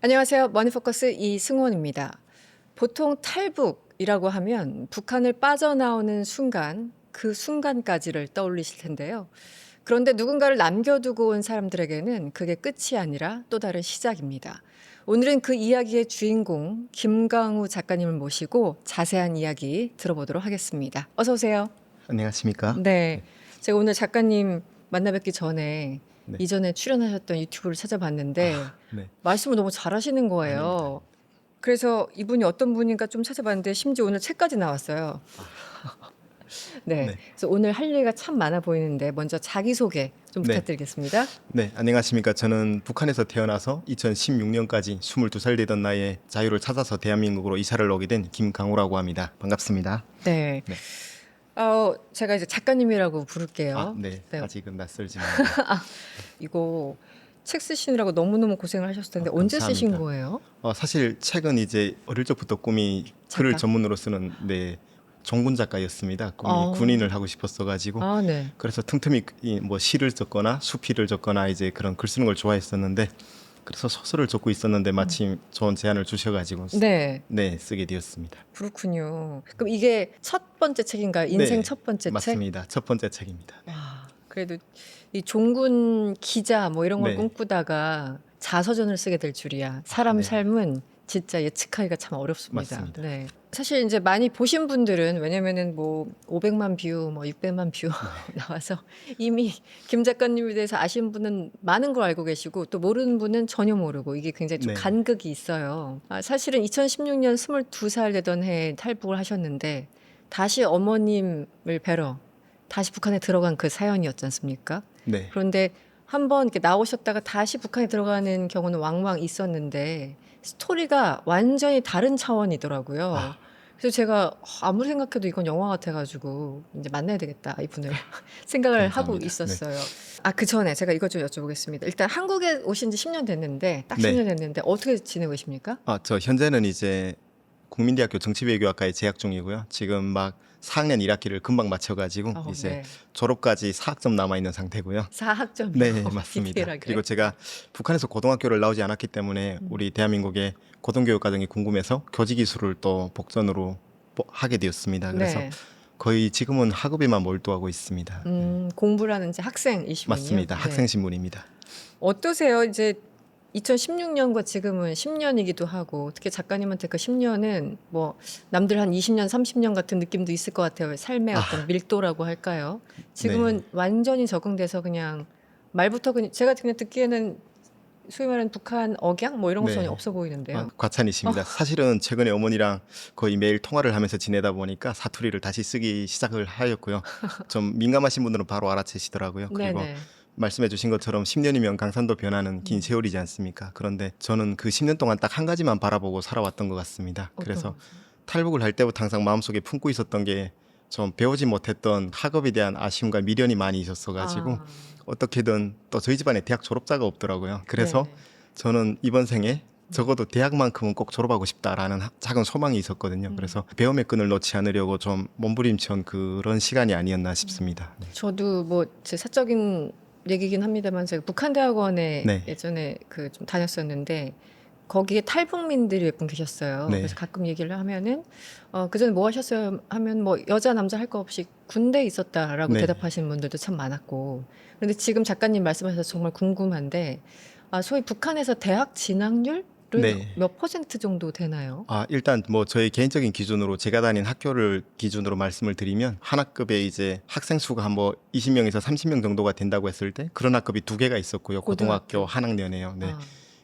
안녕하세요. 머니포커스 이승원입니다. 보통 탈북이라고 하면 북한을 빠져나오는 순간, 그 순간까지를 떠올리실 텐데요. 그런데 누군가를 남겨두고 온 사람들에게는 그게 끝이 아니라 또 다른 시작입니다. 오늘은 그 이야기의 주인공 김강우 작가님을 모시고 자세한 이야기 들어보도록 하겠습니다. 어서 오세요. 안녕하십니까? 네. 제가 오늘 작가님 만나 뵙기 전에 네. 이전에 출연하셨던 유튜브를 찾아봤는데 네. 말씀을 너무 잘하시는 거예요. 그래서 이분이 어떤 분인가 좀 찾아봤는데 심지어 오늘 책까지 나왔어요. 네. 네. 그래서 오늘 할 얘기가 참 많아 보이는데 먼저 자기소개 좀 네. 부탁드리겠습니다. 네, 안녕하십니까? 저는 북한에서 태어나서 2016년까지 22살 되던 나이에 자유를 찾아서 대한민국으로 이사를 오게 된 김강우라고 합니다. 반갑습니다. 네. 네. 제가 이제 작가님이라고 부를게요. 네. 네. 아직은 낯설지만. 이거 책 쓰시느라고 너무너무 고생을 하셨을 텐데 아, 언제 쓰신 감사합니다. 거예요? 사실 책은 이제 어릴 적부터 꿈이 글을 작가? 전문으로 쓰는 종군 작가였습니다. 꿈이 어. 군인을 하고 싶었어가지고 아, 네. 그래서 틈틈이 뭐 시를 적거나 수필을 적거나 이제 그런 글 쓰는 걸 좋아했었는데 그래서 소설을 적고 있었는데 마침 좋은 제안을 주셔가지고 네. 쓰게 되었습니다. 그렇군요. 그럼 이게 첫 번째 책인가요? 인생 네, 첫 번째 책? 맞습니다. 첫 번째 책입니다. 와, 그래도 이 종군 기자 뭐 이런 걸 네. 꿈꾸다가 자서전을 쓰게 될 줄이야. 사람 네. 삶은 진짜 예측하기가 참 어렵습니다. 맞습니다. 네. 사실 이제 많이 보신 분들은 왜냐면은 뭐 500만 뷰, 뭐 600만 뷰 나와서 이미 김 작가님에 대해서 아시는 분은 많은 걸 알고 계시고 또 모르는 분은 전혀 모르고 이게 굉장히 좀 네. 간극이 있어요. 사실은 2016년 22살 되던 해에 탈북을 하셨는데 다시 어머님을 뵈러 다시 북한에 들어간 그 사연이었지 않습니까? 네. 그런데 한번 이렇게 나오셨다가 다시 북한에 들어가는 경우는 왕왕 있었는데 스토리가 완전히 다른 차원이더라고요. 아. 그래서 제가 아무리 생각해도 이건 영화 같아가지고 이제 만나야 되겠다 이분을 생각을 하고 감사합니다. 있었어요. 그 전에 제가 이것 좀 여쭤보겠습니다. 일단 한국에 오신 지 10년 됐는데 딱 네. 10년 됐는데 어떻게 지내고 계십니까? 저 현재는 이제 국민대학교 정치외교학과에 재학 중이고요. 지금 막 4학년 1학기를 금방 마쳐가지고 이제 네. 졸업까지 4학점 남아 있는 상태고요. 4학점이요. 네, 맞습니다. 디테일하게. 그리고 제가 북한에서 고등학교를 나오지 않았기 때문에 우리 대한민국의 고등교육 과정이 궁금해서 교직 이수를 또 복전으로 하게 되었습니다. 그래서 네. 거의 지금은 학업에만 몰두하고 있습니다. 공부를 하는 이제 학생이시군요. 맞습니다. 네. 학생 신분입니다. 어떠세요? 이제 2016년과 지금은 10년이기도 하고 특히 작가님한테 그 10년은 뭐 남들 한 20년, 30년 같은 느낌도 있을 것 같아요. 삶의 어떤 밀도라고 할까요? 지금은 네. 완전히 적응돼서 그냥 말부터 그냥 제가 그냥 듣기에는 소위 말하는 북한 억양 뭐 이런 거 네. 전혀 없어 보이는데요. 과찬이십니다. 사실은 최근에 어머니랑 거의 매일 통화를 하면서 지내다 보니까 사투리를 다시 쓰기 시작을 하였고요. 좀 민감하신 분들은 바로 알아채시더라고요. 그리고 네네. 말씀해 주신 것처럼 10년이면 강산도 변하는 긴 세월이지 않습니까? 그런데 저는 그 10년 동안 딱 한 가지만 바라보고 살아왔던 것 같습니다. 그래서 어떤 거죠? 탈북을 할 때부터 항상 마음속에 품고 있었던 게 좀 배우지 못했던 학업에 대한 아쉬움과 미련이 많이 있었어가지고 어떻게든 또 저희 집안에 대학 졸업자가 없더라고요. 그래서 네네. 저는 이번 생에 적어도 대학만큼은 꼭 졸업하고 싶다라는 작은 소망이 있었거든요. 그래서 배움의 끈을 놓지 않으려고 좀 몸부림치는 그런 시간이 아니었나 싶습니다. 네. 저도 뭐 제 사적인 얘기긴 합니다만 제가 북한대학원에 네. 예전에 그 좀 다녔었는데 거기에 탈북민들이 몇 분 계셨어요. 네. 그래서 가끔 얘기를 하면은 그전에 뭐 하셨어요? 하면 뭐 여자 남자 할 거 없이 군대에 있었다라고 네. 대답하시는 분들도 참 많았고. 그런데 지금 작가님 말씀하셔서 정말 궁금한데 소위 북한에서 대학 진학률 네. 몇 퍼센트 정도 되나요? 일단 뭐 저희 개인적인 기준으로 제가 다닌 학교를 기준으로 말씀을 드리면 한 학급에 이제 학생 수가 한 뭐 20명에서 30명 정도가 된다고 했을 때 그런 학급이 두 개가 있었고요. 고등학교 한 학년에요. 네.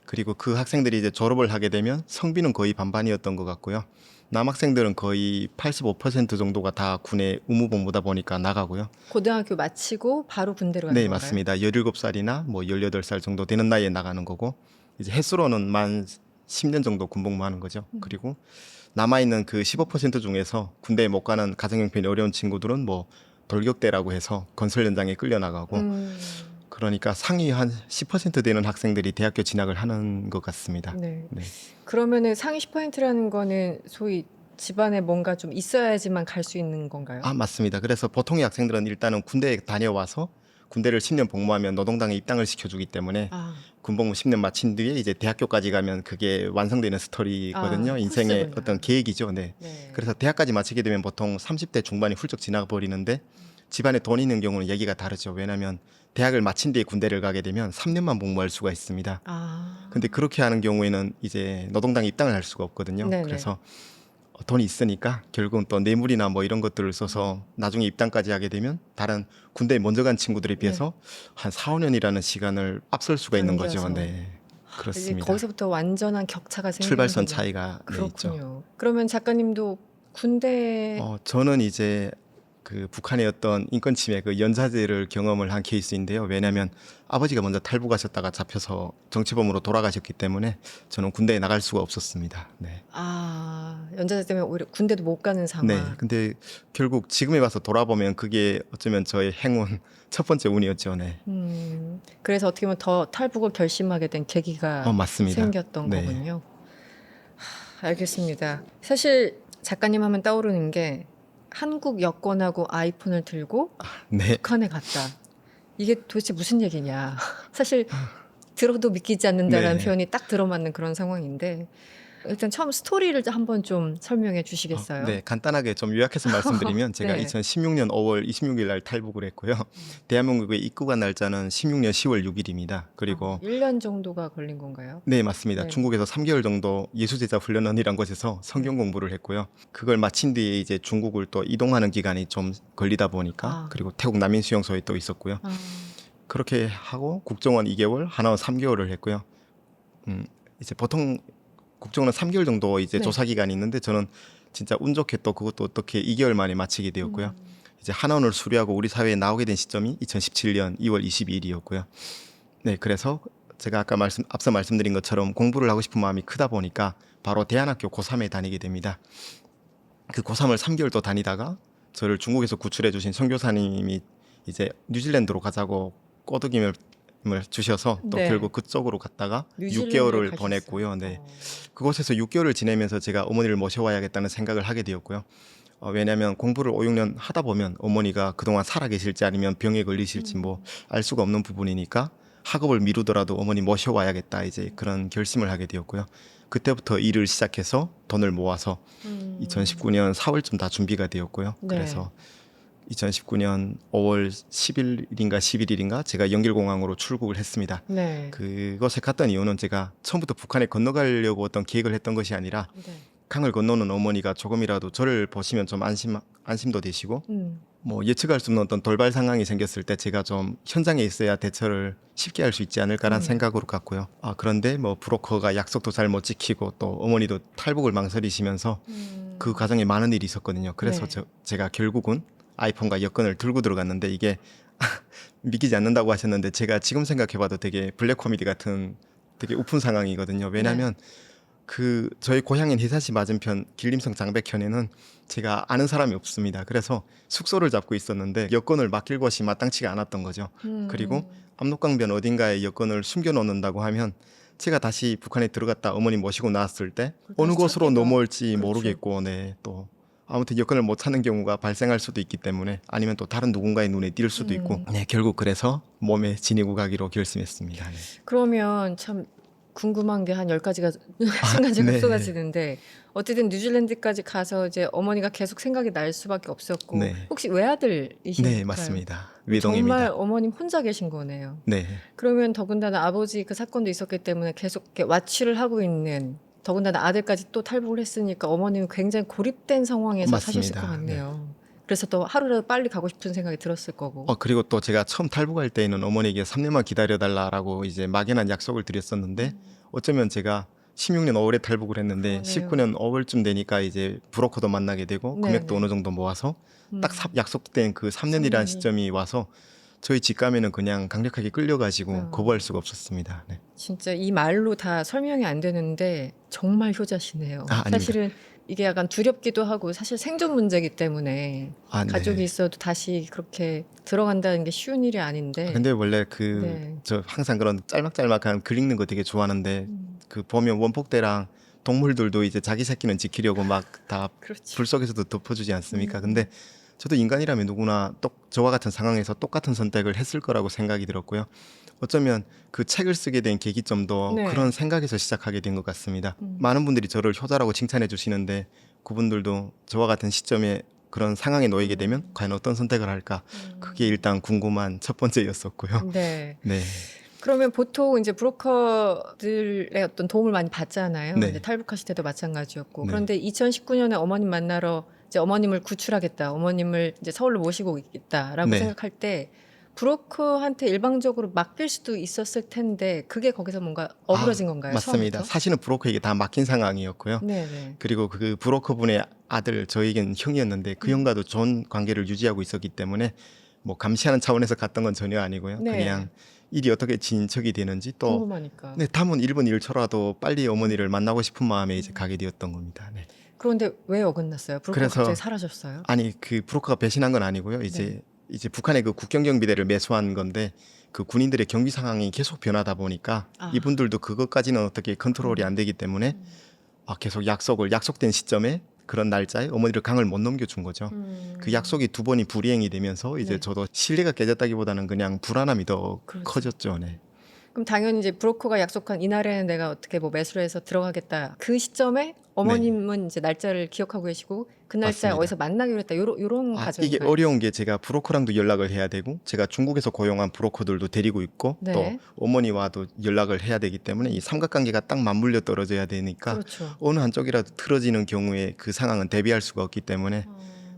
그리고 그 학생들이 이제 졸업을 하게 되면 성비는 거의 반반이었던 것 같고요. 남학생들은 거의 85% 정도가 다 군의 의무복무다 보니까 나가고요. 고등학교 마치고 바로 군대로 가는 네, 건가요? 맞습니다. 17살이나 뭐 18살 정도 되는 나이에 나가는 거고 이제 횟수로는 만 10년 정도 군복무하는 거죠. 그리고 남아있는 그 15% 중에서 군대에 못 가는 가정형편이 어려운 친구들은 뭐 돌격대라고 해서 건설 현장에 끌려나가고 그러니까 상위 한 10% 되는 학생들이 대학교 진학을 하는 것 같습니다. 네. 네. 그러면은 상위 10%라는 거는 소위 집안에 뭔가 좀 있어야지만 갈 수 있는 건가요? 맞습니다. 그래서 보통의 학생들은 일단은 군대에 다녀와서 군대를 10년 복무하면 노동당에 입당을 시켜주기 때문에 아, 군복무 10년 마친 뒤에 이제 대학교까지 가면 그게 완성되는 스토리거든요. 인생의 코스구나. 어떤 계획이죠. 네. 네. 그래서 대학까지 마치게 되면 보통 30대 중반이 훌쩍 지나가 버리는데 집안에 돈이 있는 경우는 얘기가 다르죠. 왜냐하면 대학을 마친 뒤에 군대를 가게 되면 3년만 복무할 수가 있습니다. 아, 근데 그렇게 하는 경우에는 이제 노동당에 입당을 할 수가 없거든요. 네네. 그래서 돈이 있으니까 결국은 또 뇌물이나 뭐 이런 것들을 써서 나중에 입당까지 하게 되면 다른 군대에 먼저 간 친구들에 비해서 한 4, 5년이라는 시간을 앞설 수가 있는 거죠. 당겨서. 네. 이제 그렇습니다. 거기서부터 완전한 격차가 생기는 출발선 거군요. 차이가 네, 있죠. 그렇군요. 그러면 작가님도 군대 저는 이제 그 북한의 어떤 인권 침해 그 연사제를 경험을 한 케이스인데요. 왜냐하면 아버지가 먼저 탈북하셨다가 잡혀서 정치범으로 돌아가셨기 때문에 저는 군대에 나갈 수가 없었습니다. 네. 연자제 때문에 오히려 군대도 못 가는 상황. 네. 근데 결국 지금에 와서 돌아보면 그게 어쩌면 저의 행운 첫 번째 운이었죠. 네. 그래서 어떻게 보면 더 탈북을 결심하게 된 계기가 맞습니다. 생겼던 네. 거군요. 알겠습니다. 사실 작가님 하면 떠오르는 게 한국 여권하고 아이폰을 들고 네. 북한에 갔다. 이게 도대체 무슨 얘기냐. 사실 들어도 믿기지 않는다라는 네. 표현이 딱 들어맞는 그런 상황인데 일단 처음 스토리를 한번 좀 설명해 주시겠어요? 네, 간단하게 좀 요약해서 말씀드리면 제가 네. 2016년 5월 26일 날 탈북을 했고요. 대한민국에 입국한 날짜는 16년 10월 6일입니다. 그리고 1년 정도가 걸린 건가요? 네, 맞습니다. 네. 중국에서 3개월 정도 예수제자 훈련원이란 곳에서 성경 공부를 했고요. 그걸 마친 뒤에 이제 중국을 또 이동하는 기간이 좀 걸리다 보니까 그리고 태국 남인수용소에 또 있었고요. 그렇게 하고 국정원 2개월, 하나원 3개월을 했고요. 이제 보통 국정원은 3개월 정도 이제 네. 조사 기간이 있는데 저는 진짜 운 좋게 또 그것도 어떻게 2개월 만에 마치게 되었고요. 이제 한원을 수료하고 우리 사회에 나오게 된 시점이 2017년 2월 22일이었고요. 네, 그래서 제가 아까 앞서 말씀드린 것처럼 공부를 하고 싶은 마음이 크다 보니까 바로 대안학교 고3에 다니게 됩니다. 그 고3을 3개월 또 다니다가 저를 중국에서 구출해 주신 선교사님이 이제 뉴질랜드로 가자고 꼬드김을 주셔서 또 네. 결국 그쪽으로 갔다가 뉴질랜드에 6개월을 가셨어요. 보냈고요. 네. 그곳에서 6개월을 지내면서 제가 어머니를 모셔와야겠다는 생각을 하게 되었고요. 왜냐하면 공부를 5, 6년 하다 보면 어머니가 그동안 살아계실지 아니면 병에 걸리실지 뭐 알 수가 없는 부분이니까 학업을 미루더라도 어머니 모셔와야겠다 이제 그런 결심을 하게 되었고요. 그때부터 일을 시작해서 돈을 모아서 2019년 4월쯤 다 준비가 되었고요. 네. 그래서 2019년 5월 10일인가 11일인가 제가 영길공항으로 출국을 했습니다. 네. 그곳에 갔던 이유는 제가 처음부터 북한에 건너가려고 어떤 계획을 했던 것이 아니라 네. 강을 건너는 어머니가 조금이라도 저를 보시면 좀 안심도 되시고 음. 뭐 예측할 수 없는 어떤 돌발 상황이 생겼을 때 제가 좀 현장에 있어야 대처를 쉽게 할 수 있지 않을까라는 생각으로 갔고요. 그런데 뭐 브로커가 약속도 잘 못 지키고 또 어머니도 탈북을 망설이시면서 그 과정에 많은 일이 있었거든요. 그래서 네. 제가 결국은 아이폰과 여권을 들고 들어갔는데 이게 믿기지 않는다고 하셨는데 제가 지금 생각해봐도 되게 블랙 코미디 같은 되게 우픈 상황이거든요. 왜냐하면 그 저희 고향인 해사시 맞은편 길림성 장백현에는 제가 아는 사람이 없습니다. 그래서 숙소를 잡고 있었는데 여권을 맡길 곳이 마땅치가 않았던 거죠. 그리고 압록강변 어딘가에 여권을 숨겨놓는다고 하면 제가 다시 북한에 들어갔다 어머니 모시고 나왔을 때 어느 곳으로 찾기가- 넘어올지 그렇죠. 모르겠고 네, 또 아무튼 여권을 못 찾는 경우가 발생할 수도 있기 때문에 아니면 또 다른 누군가의 눈에 띌 수도 있고 네, 결국 그래서 몸에 지니고 가기로 결심했습니다. 네. 그러면 참 궁금한 게 한 10가지가 순간적으로 네. 쏟아지는데 어쨌든 뉴질랜드까지 가서 이제 어머니가 계속 생각이 날 수밖에 없었고 네. 혹시 외아들이신가요? 네, 맞습니다. 정말 외동입니다. 어머님 혼자 계신 거네요. 네. 그러면 더군다나 아버지 그 사건도 있었기 때문에 계속 이렇게 와치를 하고 있는 더군다나 아들까지 또 탈북을 했으니까 어머님은 굉장히 고립된 상황에서 사셨을 것 맞습니다. 같네요. 그래서 더 하루라도 빨리 가고 싶은 생각이 들었을 거고. 그리고 또 제가 처음 탈북할 때에는 어머니에게 3년만 기다려달라고 이제 막연한 약속을 드렸었는데 어쩌면 제가 16년 5월에 탈북을 했는데 그러네요. 19년 5월쯤 되니까 이제 브로커도 만나게 되고 네네. 금액도 어느 정도 모아서 딱 약속된 그 3년이라는 3년이. 시점이 와서 저희 직감에는 그냥 강력하게 끌려가지고 거부할 수가 없었습니다. 네. 진짜 이 말로 다 설명이 안 되는데 정말 효자시네요. 아닙니다. 사실은 이게 약간 두렵기도 하고 사실 생존 문제이기 때문에 네. 가족이 있어도 다시 그렇게 들어간다는 게 쉬운 일이 아닌데. 근데 원래 네. 저 항상 그런 짤막짤막한 글 읽는 거 되게 좋아하는데 음, 그 보면 원폭대랑 동물들도 이제 자기 새끼는 지키려고 막 다 불 그렇지. 속에서도 덮어주지 않습니까? 근데 저도 인간이라면 누구나 저와 같은 상황에서 똑같은 선택을 했을 거라고 생각이 들었고요. 어쩌면 그 책을 쓰게 된 계기점도 네. 그런 생각에서 시작하게 된 것 같습니다. 음. 많은 분들이 저를 효자라고 칭찬해 주시는데 그분들도 저와 같은 시점에 그런 상황에 놓이게 되면 과연 어떤 선택을 할까? 그게 일단 궁금한 첫 번째였었고요. 네. 네. 그러면 보통 이제 브로커들의 어떤 도움을 많이 받잖아요. 네. 이제 탈북하실 때도 마찬가지였고. 네. 그런데 2019년에 어머님 만나러 이제 어머님을 구출하겠다, 어머님을 이제 서울로 모시고 있겠다라고 네. 생각할 때 브로커한테 일방적으로 맡길 수도 있었을 텐데 그게 거기서 뭔가 어그러진 건가요? 맞습니다. 처음부터? 사실은 브로커에게 다 맡긴 상황이었고요. 네네. 그리고 그 브로커분의 아들 저에겐 형이었는데 그 형과도 좋은 관계를 유지하고 있었기 때문에 뭐 감시하는 차원에서 갔던 건 전혀 아니고요. 네. 그냥 일이 어떻게 진척이 되는지 또 궁금하니까. 네, 담은 1분 1초라도 빨리 어머니를 만나고 싶은 마음에 이제 가게 되었던 겁니다. 네. 그런데 왜 어긋났어요? 브로커 그래서- 갑자기 사라졌어요? 아니 그 브로커가 배신한 건 아니고요. 이제 북한의 그 국경 경비대를 매수한 건데 그 군인들의 경비 상황이 계속 변하다 보니까 아. 이분들도 그것까지는 어떻게 컨트롤이 안 되기 때문에 계속 약속된 시점에 그런 날짜에 어머니를 강을 못 넘겨준 거죠. 그 약속이 두 번이 불이행이 되면서 이제 네. 저도 신뢰가 깨졌다기보다는 그냥 불안함이 더 그렇죠. 커졌죠. 네. 그럼 당연히 이제 브로커가 약속한 이날에는 내가 어떻게 뭐 매수를 해서 들어가겠다. 그 시점에 어머님은 이제 날짜를 기억하고 계시고 그 날짜에 맞습니다. 어디서 만나기로 했다. 요런 이게 과정인가요? 어려운 게 제가 브로커랑도 연락을 해야 되고 제가 중국에서 고용한 브로커들도 데리고 있고 네. 또 어머니와도 연락을 해야 되기 때문에 이 삼각관계가 딱 맞물려 떨어져야 되니까 그렇죠. 어느 한쪽이라도 틀어지는 경우에 그 상황은 대비할 수가 없기 때문에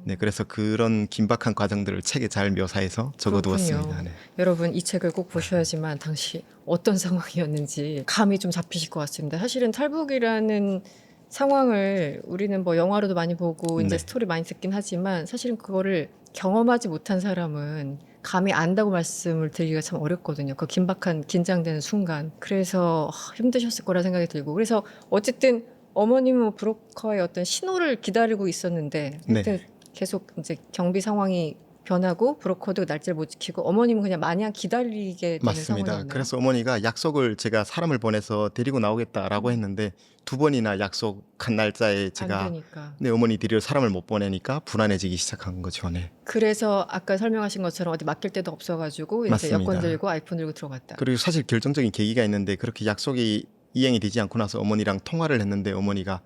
네, 그래서 그런 긴박한 과정들을 책에 잘 묘사해서 적어두었습니다. 그렇군요. 네. 여러분 이 책을 꼭 보셔야지만 당시 어떤 상황이었는지 감이 좀 잡히실 것 같습니다. 사실은 탈북이라는 상황을 우리는 뭐 영화로도 많이 보고 이제 네. 스토리 많이 듣긴 하지만 사실은 그거를 경험하지 못한 사람은 감이 안다고 말씀을 드리기가 참 어렵거든요. 그 긴박한 긴장되는 순간. 그래서 힘드셨을 거라 생각이 들고 그래서 어쨌든 어머님은 브로커의 어떤 신호를 기다리고 있었는데 하여튼 네. 계속 이제 경비 상황이 변하고 브로커도 날짜를 못 지키고 어머님은 그냥 마냥 기다리게 되는 맞습니다. 상황이었네요. 그래서 어머니가 약속을 제가 사람을 보내서 데리고 나오겠다라고 했는데 두 번이나 약속한 날짜에 안 제가 되니까. 네, 어머니 데리러 사람을 못 보내니까 불안해지기 시작한 거죠. 네. 그래서 아까 설명하신 것처럼 어디 맡길 데도 없어가지고 이제 맞습니다. 여권 들고 아이폰 들고 들어갔다. 그리고 사실 결정적인 계기가 있는데 그렇게 약속이 이행이 되지 않고 나서 어머니랑 통화를 했는데 어머니가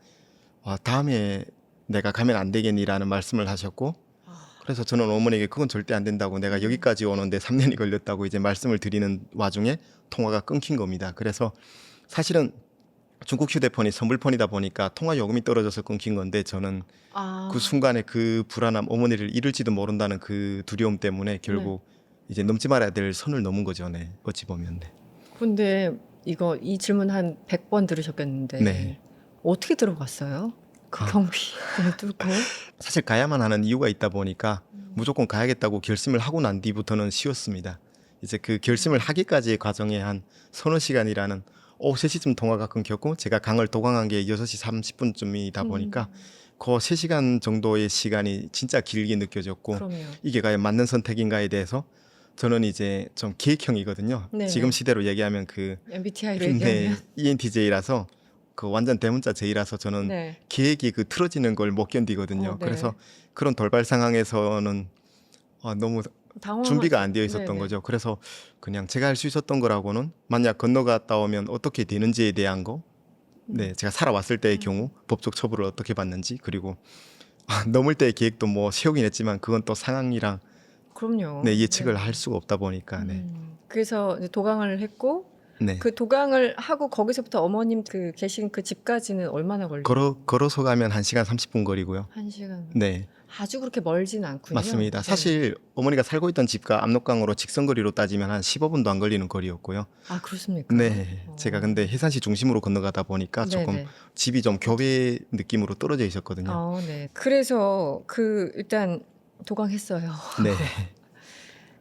다음에 내가 가면 안 되겠니라는 말씀을 하셨고 그래서 저는 어머니에게 그건 절대 안 된다고 내가 여기까지 오는데 3년이 걸렸다고 이제 말씀을 드리는 와중에 통화가 끊긴 겁니다. 그래서 사실은 중국 휴대폰이 선불폰이다 보니까 통화 요금이 떨어져서 끊긴 건데 저는 그 순간에 그 불안함, 어머니를 잃을지도 모른다는 그 두려움 때문에 결국 이제 넘지 말아야 될 선을 넘은 거죠. 네. 어찌 보면. 네. 근데 이 질문 한 100번 들으셨겠는데 네. 어떻게 들어갔어요? 그 아. 경비를 뚫고? 사실 가야만 하는 이유가 있다 보니까 무조건 가야겠다고 결심을 하고 난 뒤부터는 쉬웠습니다. 이제 그 결심을 하기까지의 과정에 한 서너 시간이라는 오후 3시쯤 통화가 끊겼고 제가 강을 도강한 게 6시 30분쯤이다 보니까 그 3시간 정도의 시간이 진짜 길게 느껴졌고 그럼요. 이게 과연 맞는 선택인가에 대해서 저는 이제 좀 계획형이거든요. 네네. 지금 시대로 얘기하면 그 MBTI로 얘기하면 ENTJ라서 그 완전 대문자 J라서 저는 네. 계획이 그 틀어지는 걸 못 견디거든요. 네. 그래서 그런 돌발 상황에서는 너무 준비가 안 되어 있었던 네네. 거죠. 그래서 그냥 제가 할 수 있었던 거라고는 만약 건너갔다 오면 어떻게 되는지에 대한 거, 네, 제가 살아왔을 때의 경우 법적 처벌을 어떻게 받는지 그리고 넘을 때의 계획도 뭐 세우긴 했지만 그건 또 상황이랑 그럼요. 네, 예측을 네. 할 수가 없다 보니까 네, 그래서 이제 도강을 했고 네. 그 도강을 하고 거기서부터 어머님 그 계신 그 집까지는 얼마나 걸려요? 걸어서 가면 1시간 30분 거리고요. 1시간. 네, 아주 그렇게 멀진 않군요. 맞습니다. 네. 사실 어머니가 살고 있던 집과 압록강으로 직선거리로 따지면 한 15분도 안 걸리는 거리였고요. 아 그렇습니까? 네, 제가 근데 해산시 중심으로 건너가다 보니까 조금 네네. 집이 좀 교외 느낌으로 떨어져 있었거든요. 네. 그래서 일단 도강했어요. 네,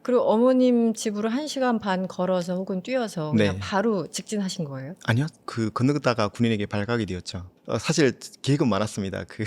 그리고 어머님 집으로 1시간 반 걸어서 혹은 뛰어서 그냥 네. 바로 직진하신 거예요? 아니요, 그 건너다가 군인에게 발각이 되었죠. 사실 계획은 많았습니다. 그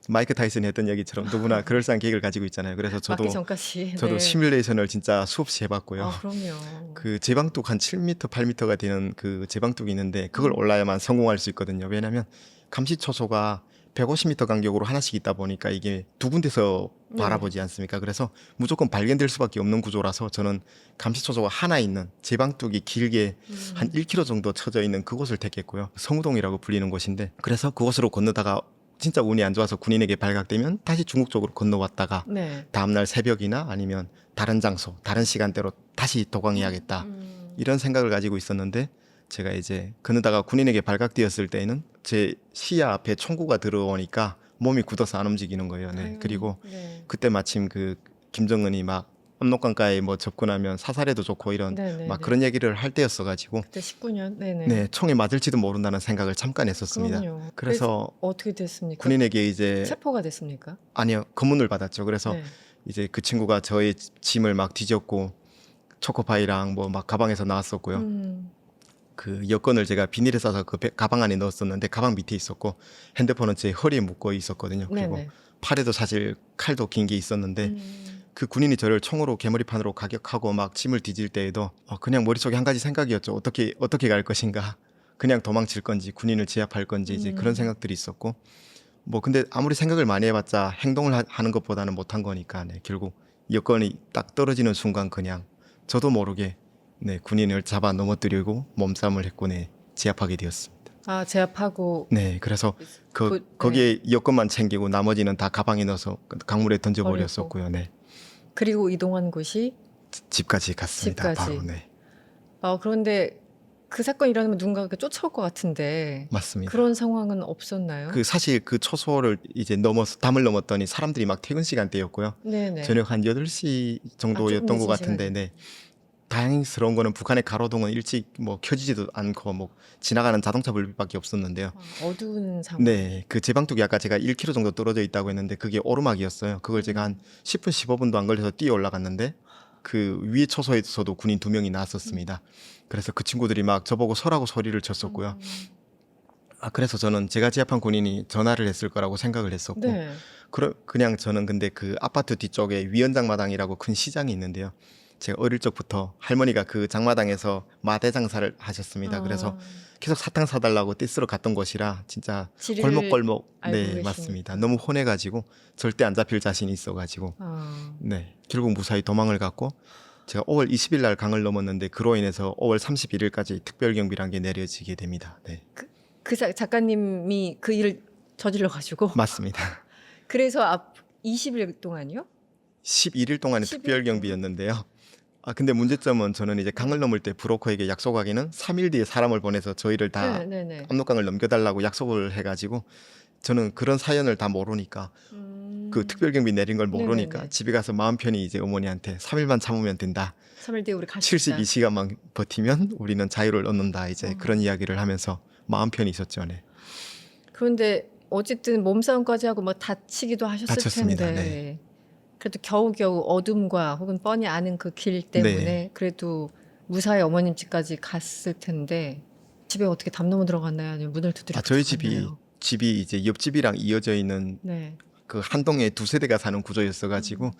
마이크 타이슨이 했던 얘기처럼 누구나 그럴싸한 계획을 가지고 있잖아요. 그래서 맞기 전까지. 저도 네. 시뮬레이션을 진짜 수없이 해봤고요. 그럼요. 그 제방뚝 한 7m, 8m가 되는 그 제방뚝이 있는데 그걸 올라야만 성공할 수 있거든요. 왜냐하면 감시초소가 150m 간격으로 하나씩 있다 보니까 이게 두 군데서 네. 바라보지 않습니까? 그래서 무조건 발견될 수밖에 없는 구조라서 저는 감시초소가 하나 있는 제방뚝이 길게 한 1km 정도 쳐져 있는 그곳을 택했고요. 성우동이라고 불리는 곳인데 그래서 그곳으로 건너다가 진짜 운이 안 좋아서 군인에게 발각되면 다시 중국 쪽으로 건너왔다가 네. 다음날 새벽이나 아니면 다른 장소, 다른 시간대로 다시 도강해야겠다. 이런 생각을 가지고 있었는데 제가 이제 건너다가 군인에게 발각되었을 때에는 제 시야 앞에 총구가 들어오니까 몸이 굳어서 안 움직이는 거예요. 네. 아유, 그리고 네. 그때 마침 그 김정은이 막 압록강가에 뭐 접근하면 사살해도 좋고 이런 네네. 막 그런 얘기를 할 때였어가지고 그때 19년. 네네. 네, 총에 맞을지도 모른다는 생각을 잠깐 했었습니다. 그럼요. 그래서 어떻게 됐습니까? 군인에게 이제 체포가 됐습니까? 아니요, 검문을 받았죠. 그래서 네. 이제 그 친구가 저의 짐을 막 뒤졌고 초코파이랑 뭐 막 가방에서 나왔었고요. 그 여권을 제가 비닐에 싸서 그 가방 안에 넣었었는데 가방 밑에 있었고 핸드폰은 제 허리에 묶어 있었거든요. 그리고 네네. 팔에도 사실 칼도 긴 게 있었는데 그 군인이 저를 총으로 개머리판으로 가격하고 막 짐을 뒤질 때에도 그냥 머릿속에 한 가지 생각이었죠. 어떻게 갈 것인가. 그냥 도망칠 건지 군인을 제압할 건지 이제 그런 생각들이 있었고 뭐 근데 아무리 생각을 많이 해봤자 행동을 하는 것보다는 못한 거니까 네, 결국 여권이 딱 떨어지는 순간 그냥 저도 모르게 네, 군인을 잡아 넘어뜨리고 몸싸움을 했고 네, 제압하게 되었습니다. 아, 제압하고 네, 그래서 네. 거기에 여권만 챙기고 나머지는 다 가방에 넣어서 강물에 던져버렸었고요. 네, 그리고 이동한 곳이 집까지 갔습니다. 집까지. 바로 네, 그런데 그 사건이 일어나면 누군가가 쫓아올 것 같은데 맞습니다. 그런 상황은 없었나요? 그 사실 그 초소를 이제 넘어서 담을 넘었더니 사람들이 막 퇴근 시간대였고요. 네네. 저녁 한 8시 정도였던 조금 것 늦은 같은데, 시간이네. 네. 다행스러운 거는 북한의 가로등은 일찍 뭐 켜지지도 않고 뭐 지나가는 자동차 불빛밖에 없었는데요. 어두운 상황. 네, 그 제방뚝이 아까 제가 1km 정도 떨어져 있다고 했는데 그게 오르막이었어요. 그걸 제가 한 10분, 15분도 안 걸려서 뛰어 올라갔는데 그 위에 초소에서도 군인 2명이 나왔었습니다. 그래서 그 친구들이 막 저보고 서라고 소리를 쳤었고요. 그래서 저는 제가 제압한 군인이 전화를 했을 거라고 생각을 했었고 네. 그냥 저는 근데 그 아파트 뒤쪽에 위원장 마당이라고 큰 시장이 있는데요. 제가 어릴 적부터 할머니가 그 장마당에서 마대 장사를 하셨습니다. 그래서 계속 사탕 사달라고 떼쓰러 갔던 곳이라 진짜 지리를 골목골목 알고 네 계시니까. 맞습니다. 너무 혼해가지고 절대 안 잡힐 자신이 있어가지고 네 결국 무사히 도망을 갔고 제가 5월 20일 날 강을 넘었는데 그로 인해서 5월 31일까지 특별경비란 게 내려지게 됩니다. 네 그 작가님이 그 일을 저질러 가지고 맞습니다. 그래서 앞 20일 동안요? 11일 동안의 11일 특별경비였는데요. 근데 문제점은 저는 이제 강을 넘을 때 브로커에게 약속하기는 3일 뒤에 사람을 보내서 저희를 다 네네네. 압록강을 넘겨달라고 약속을 해가지고 저는 그런 사연을 다 모르니까 그 특별경비 내린 걸 모르니까 네네네. 집에 가서 마음 편히 이제 어머니한테 3일만 참으면 된다. 3일 뒤에 우리 가시다. 72시간만 버티면 우리는 자유를 얻는다. 이제 그런 이야기를 하면서 마음 편히 있었죠. 네. 그런데 어쨌든 몸싸움까지 하고 뭐 다치기도 하셨을 다쳤습니다. 텐데 네. 그래도 겨우겨우 어둠과 혹은 뻔히 아는 그 길 때문에 네. 그래도 무사히 어머님 집까지 갔을 텐데 집에 어떻게 담 넘어 들어갔나요? 아니면 문을 두드리고 저희 들어갔나요? 집이 이제 옆집이랑 이어져 있는 네. 그 한 동에 두세 대가 사는 구조였어가지고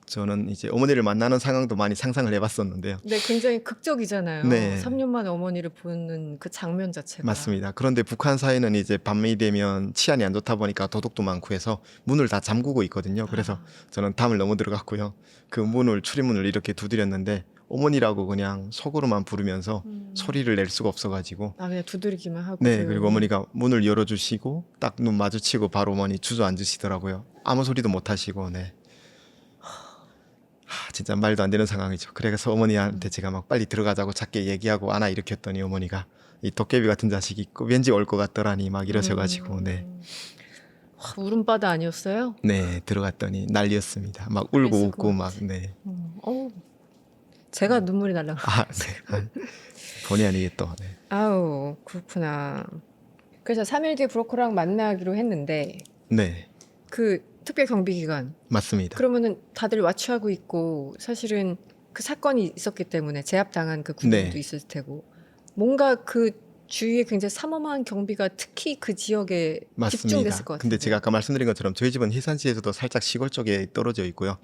저는 이제 어머니를 만나는 상황도 많이 상상을 해봤었는데요. 네, 굉장히 극적이잖아요. 네. 3년 만에 어머니를 보는 그 장면 자체가. 맞습니다. 그런데 북한 사회는 이제 밤이 되면 치안이 안 좋다 보니까 도둑도 많고 해서 문을 다 잠그고 있거든요. 그래서 저는 담을 넘어 들어갔고요. 그 출입문을 이렇게 두드렸는데 어머니라고 그냥 속으로만 부르면서 소리를 낼 수가 없어가지고 그냥 두드리기만 하고. 네, 조용히. 그리고 어머니가 문을 열어주시고 딱 눈 마주치고 바로 어머니 주저앉으시더라고요. 아무 소리도 못 하시고 네. 진짜 말도 안 되는 상황이죠. 그래서 어머니한테 제가 막 빨리 들어가자고 작게 얘기하고 안아 일으켰더니 어머니가 이 도깨비 같은 자식이 왠지 올 것 같더라니 막 이러셔가지고 네. 울음바다 아니었어요? 네, 들어갔더니 난리였습니다. 막 울고 그랬을 웃고 것 막 네. 제가 눈물이 날라. 네. 본의 아니게 또 네. 아우, 그렇구나. 그래서 3일 뒤에 브로커랑 만나기로 했는데 네, 그 특별 경비 기간 맞습니다. 그러면은 다들 와치하고 있고 사실은 그 사건이 있었기 때문에 제압당한 그 군인도 네. 있을 테고 뭔가 그 주위에 굉장히 삼엄한 경비가 특히 그 지역에 집중됐을 맞습니다. 것 같아요. 근데 제가 아까 말씀드린 것처럼 저희 집은 해산시에서도 살짝 시골 쪽에 떨어져 있고요.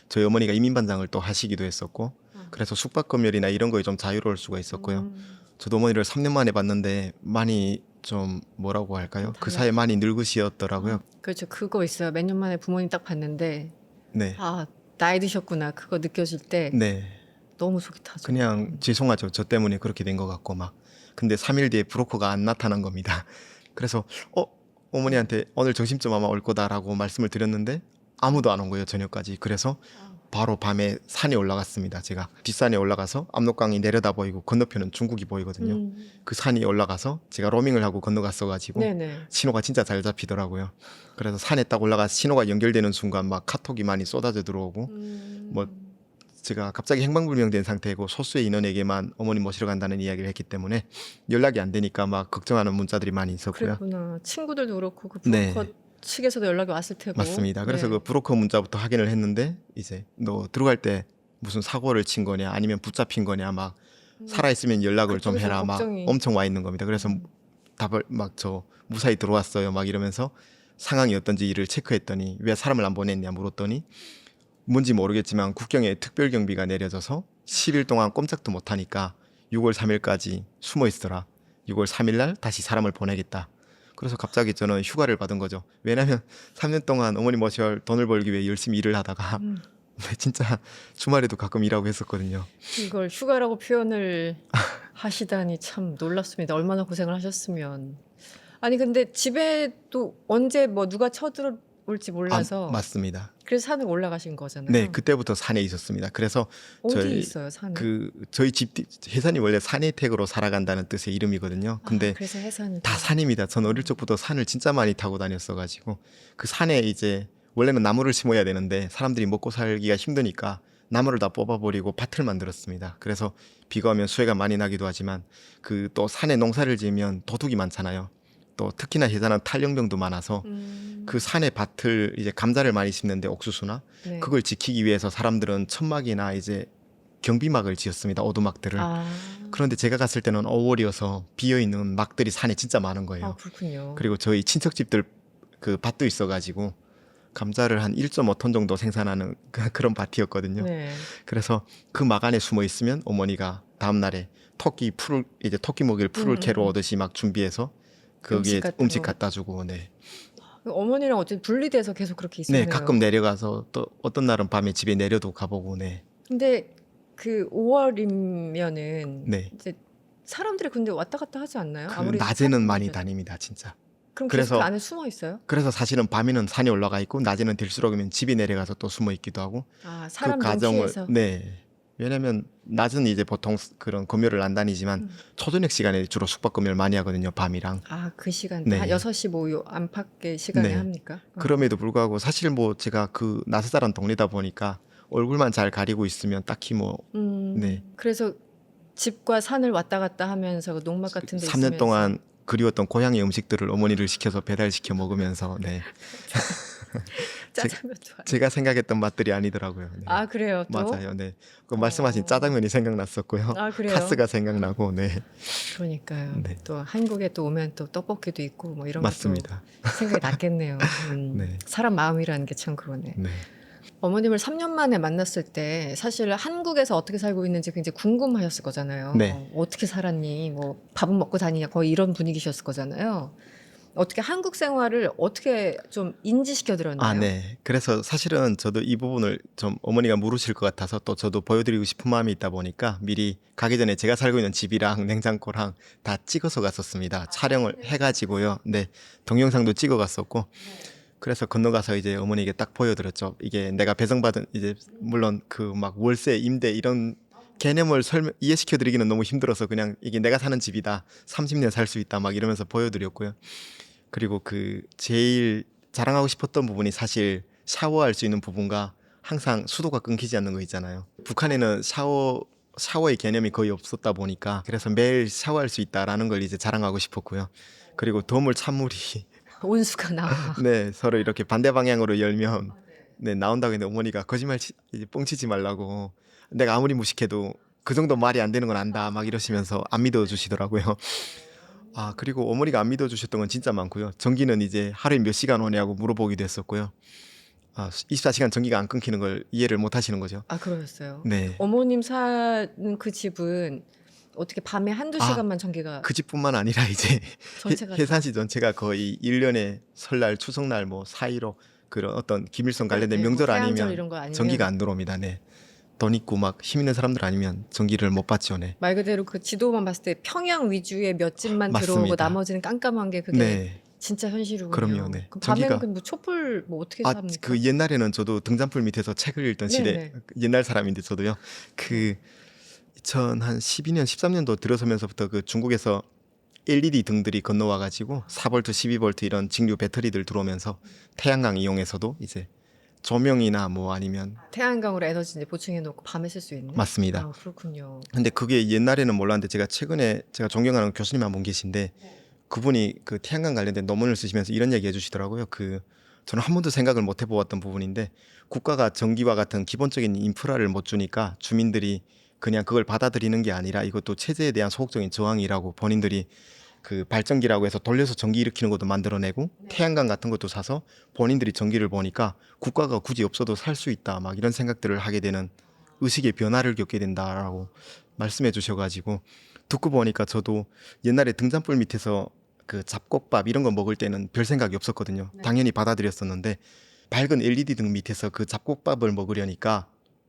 저희 어머니가 이민반장을 또 하시기도 했었고 그래서 숙박 검열이나 이런 거에 좀 자유로울 수가 있었고요. 저도 어머니를 3년 만에 봤는데 많이 좀 뭐라고 할까요? 그 달라. 사이에 많이 늙으시었더라고요. 그렇죠. 그거 있어요. 몇 년 만에 부모님 딱 봤는데 네. 아, 나이 드셨구나. 그거 느껴질 때 네. 너무 속이 타죠. 그냥 죄송하죠. 저 때문에 그렇게 된 것 같고 막. 근데 3일 뒤에 브로커가 안 나타난 겁니다. 그래서 어머니한테 오늘 점심쯤 아마 올 거다라고 말씀을 드렸는데 아무도 안 온 거예요. 저녁까지. 그래서 바로 밤에 산에 올라갔습니다. 제가 뒷산에 올라가서 압록강이 내려다 보이고 건너편은 중국이 보이거든요. 그 산이 올라가서 제가 로밍을 하고 건너갔어가지고 네네. 신호가 진짜 잘 잡히더라고요. 그래서 산에 딱 올라가서 신호가 연결되는 순간 막 카톡이 많이 쏟아져 들어오고 뭐 제가 갑자기 행방불명된 상태이고 소수의 인원에게만 어머니 모시러 간다는 이야기를 했기 때문에 연락이 안 되니까 막 걱정하는 문자들이 많이 있었고요. 그랬구나. 친구들도 그렇고 그 네. 브로커 측에서도 연락이 왔을 테고. 맞습니다. 그래서 네. 그 브로커 문자부터 확인을 했는데 이제 너 들어갈 때 무슨 사고를 친 거냐 아니면 붙잡힌 거냐 막 살아있으면 연락을 좀 그쪽에서 해라 막 걱정이. 엄청 와 있는 겁니다. 그래서 답을 막 저 무사히 들어왔어요 막 이러면서 상황이 어떤지를 체크했더니 왜 사람을 안 보냈냐 물었더니 뭔지 모르겠지만 국경에 특별 경비가 내려져서 10일 동안 꼼짝도 못 하니까 6월 3일까지 숨어 있어라. 6월 3일 날 다시 사람을 보내겠다. 그래서 갑자기 저는 휴가를 받은 거죠. 왜냐면 3년 동안 어머니 모셔 돈을 벌기 위해 열심히 일을 하다가 진짜 주말에도 가끔 일하고 했었거든요. 이걸 휴가라고 표현을 하시다니 참 놀랍습니다. 얼마나 고생을 하셨으면. 아니 근데 집에 또 언제 뭐 누가 쳐들어올지 몰라서 맞습니다. 그래서 산을 올라가신 거잖아요. 네, 그때부터 산에 있었습니다. 그래서 어디 저희 있어요 산에? 저희 집 해산이 원래 산해택으로 살아간다는 뜻의 이름이거든요. 근데 그래서 해산이 다 산입니다. 전 어릴 적부터 산을 진짜 많이 타고 다녔어가지고 그 산에 이제 원래는 나무를 심어야 되는데 사람들이 먹고 살기가 힘드니까 나무를 다 뽑아버리고 밭을 만들었습니다. 그래서 비가 오면 수해가 많이 나기도 하지만 그 또 산에 농사를 지으면 도둑이 많잖아요. 또 특히나 해산은 탈영병도 많아서 그 산의 밭을 이제 감자를 많이 심는데 옥수수나 네. 그걸 지키기 위해서 사람들은 천막이나 이제 경비막을 지었습니다. 오두막들을. 아, 그런데 제가 갔을 때는 5월이어서 비어있는 막들이 산에 진짜 많은 거예요. 그렇군요. 그리고 저희 친척집들 그 밭도 있어가지고 감자를 한 1.5톤 정도 생산하는 그런 밭이었거든요. 네. 그래서 그 막 안에 숨어 있으면 어머니가 다음 날에 토끼 먹일 풀을 캐러 오듯이 막 준비해서 거기에 음식 같은 음식 거. 갖다 주고 네. 어머니랑 어쨌든 분리돼서 계속 그렇게 있었네요. 네, 가끔 내려가서 또 어떤 날은 밤에 집에 내려도 가보고 네. 근데 그 5월이면은 네. 이제 사람들이 근데 왔다 갔다 하지 않나요? 그 아무리 낮에는 숲 많이 같은 데도. 다닙니다, 진짜. 그럼 그래서- 계속 그 안에 숨어 있어요? 그래서 사실은 밤에는 산에 올라가 있고 낮에는 될수록이면 집에 내려가서 또 숨어 있기도 하고 아, 그 사람 과정을 눈피해서. 네. 왜냐면 낮은 이제 보통 그런 검열을 안 다니지만 초저녁 시간에 주로 숙박검열 많이 하거든요, 밤이랑. 아, 그 시간 네. 한 6시 뭐 안팎의 시간에 네. 합니까? 그럼에도 불구하고 사실 뭐 제가 그 나스다란 동네다 보니까 얼굴만 잘 가리고 있으면 딱히 뭐 네. 그래서 집과 산을 왔다 갔다 하면서 그 농막 같은 데 3년 있으면서 동안 그리웠던 고향의 음식들을 어머니를 시켜서 배달시켜 먹으면서 네. 짜장면도 안 제가 생각했던 맛들이 아니더라고요. 네. 아, 그래요 또? 맞아요. 네. 그 말씀하신 짜장면이 생각났었고요. 아, 그래요? 카스가 생각나고 네. 그러니까요. 네. 또 한국에 또 오면 또 떡볶이도 있고 뭐 이런 맞습니다. 것도 생각이 났겠네요. 네. 사람 마음이라는 게 참 그러네. 네. 어머님을 3년 만에 만났을 때 사실 한국에서 어떻게 살고 있는지 굉장히 궁금하셨을 거잖아요. 네. 어떻게 살았니? 뭐 밥은 먹고 다니냐? 거의 이런 분위기셨을 거잖아요. 어떻게 한국 생활을 어떻게 좀 인지시켜 드렸나요? 아, 네. 그래서 사실은 저도 이 부분을 좀 어머니가 물으실 것 같아서 또 저도 보여드리고 싶은 마음이 있다 보니까 미리 가기 전에 제가 살고 있는 집이랑 냉장고랑 다 찍어서 갔었습니다. 촬영을 해가지고요. 네. 동영상도 찍어 갔었고. 그래서 건너가서 이제 어머니에게 딱 보여드렸죠. 이게 내가 배정받은 이제 물론 그 막 월세, 임대 이런 개념을 이해시켜 드리기는 너무 힘들어서 그냥 이게 내가 사는 집이다. 30년 살 수 있다. 막 이러면서 보여드렸고요. 그리고 그 제일 자랑하고 싶었던 부분이 사실 샤워할 수 있는 부분과 항상 수도가 끊기지 않는 거 있잖아요. 북한에는 샤워의 개념이 거의 없었다 보니까 그래서 매일 샤워할 수 있다라는 걸 이제 자랑하고 싶었고요. 그리고 도물 찬물이 온수가 나와. 네, 서로 이렇게 반대 방향으로 열면 네, 나온다고 했는데 어머니가 이제 뻥치지 말라고 내가 아무리 무식해도 그 정도 말이 안 되는 건 안다 막 이러시면서 안 믿어주시더라고요. 아, 그리고 어머니가 안 믿어주셨던 건 진짜 많고요. 전기는 이제 하루에 몇 시간 오냐고 물어보기도 했었고요. 아, 24시간 전기가 안 끊기는 걸 이해를 못 하시는 거죠. 아, 그러셨어요. 네. 어머님 사는 그 집은 어떻게 밤에 한두 아, 시간만 전기가 그 집뿐만 아니라 이제 전체가 다 해산시 전체가 거의 1년에 설날, 추석날, 뭐 4.15 그런 어떤 김일성 네, 관련된 네, 뭐 명절 태양절 아니면 이런 거 아니면 전기가 안 들어옵니다. 네. 돈 있고 막 힘 있는 사람들 아니면 전기를 못 받죠. 네. 말 그대로 그 지도만 봤을 때 평양 위주의 몇 집만 들어오고 맞습니다. 나머지는 깜깜한 게 그게 네. 진짜 현실이군요. 그럼요. 네. 그 밤에는 전기가 그 뭐 촛불 뭐 어떻게 아, 삽니까? 그 옛날에는 저도 등잔불 밑에서 책을 읽던 시대 네네. 옛날 사람인데 저도요. 그 2012년 13년도 들어서면서부터 그 중국에서 LED 등들이 건너와 가지고 4V, 12V 이런 직류 배터리들 들어오면서 태양광 이용해서도 이제 조명이나 뭐 아니면 태양광으로 에너지 이제 보충해 놓고 밤에 쓸 수 있는? 맞습니다. 아, 그렇군요. 근데 그게 옛날에는 몰랐는데 제가 최근에 제가 존경하는 교수님 한 분 계신데 그분이 그 태양광 관련된 논문을 쓰시면서 이런 얘기 해주시더라고요. 그 저는 한 번도 생각을 못 해보았던 부분인데 국가가 전기와 같은 기본적인 인프라를 못 주니까 주민들이 그냥 그걸 받아들이는 게 아니라 이것도 체제에 대한 소극적인 저항이라고 본인들이 그 발전기라고 해서 돌려서 전기 일으키는 것도 만들어내고 태양광 같은 것도 사서 본인들이 전기를 보니까 국가가 굳이 없어도 살 수 있다 막 이런 생각들을 하게 되는 의식의 변화를 겪게 된다라고 말씀해 주셔가지고 듣고 보니까 저도 옛날에 등잔불 밑에서 그 잡곡밥 이런 거 먹을 때는 별 생각이 없었거든요. 당연히 받아들였었는데 밝은 LED 등 밑에서 그 잡곡밥을 먹으려니까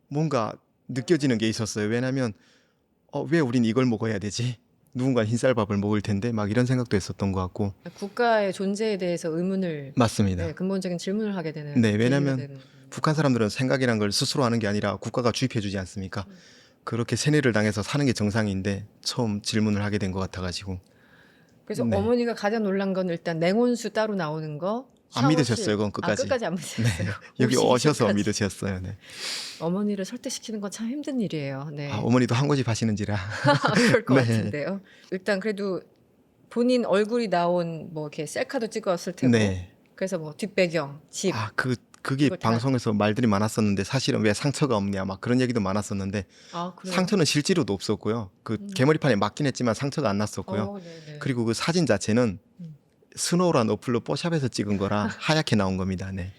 뭔가 느껴지는 게 있었어요. 왜냐하면 왜 우린 이걸 먹어야 되지? 누군가 흰쌀밥을 먹을 텐데 막 이런 생각도 했었던 것 같고 국가의 존재에 대해서 의문을 맞습니다. 네, 근본적인 질문을 하게 되는 네, 계기가 왜냐하면 되는 북한 사람들은 생각이란 걸 스스로 하는 게 아니라 국가가 주입해주지 않습니까? 그렇게 세뇌를 당해서 사는 게 정상인데 처음 질문을 하게 된 것 같아가지고 그래서 네. 어머니가 가장 놀란 건 일단 냉온수 따로 나오는 거 안 샤워실. 믿으셨어요, 그건 끝까지. 아, 끝까지 안 네. 믿으셨어요. 여기 오시기 오셔서 전까지. 믿으셨어요. 네. 어머니를 설득시키는 건 참 힘든 일이에요. 네. 아, 어머니도 한 고집 하시는지라. 그럴 것 네. 같은데요. 일단 그래도 본인 얼굴이 나온 뭐 이렇게 셀카도 찍었을 테고. 네. 그래서 뭐 뒷배경, 집. 아, 그게 이걸 다- 방송에서 말들이 많았었는데 사실은 왜 상처가 없냐 막 그런 얘기도 많았었는데 아, 그래요? 상처는 실제로도 없었고요. 그 개머리판에 맞긴 했지만 상처가 안 났었고요. 네네. 그리고 그 사진 자체는 음. 스노우란 어플로 뽀샵해서 찍은 거라 하얗게 나온 겁니다. 네.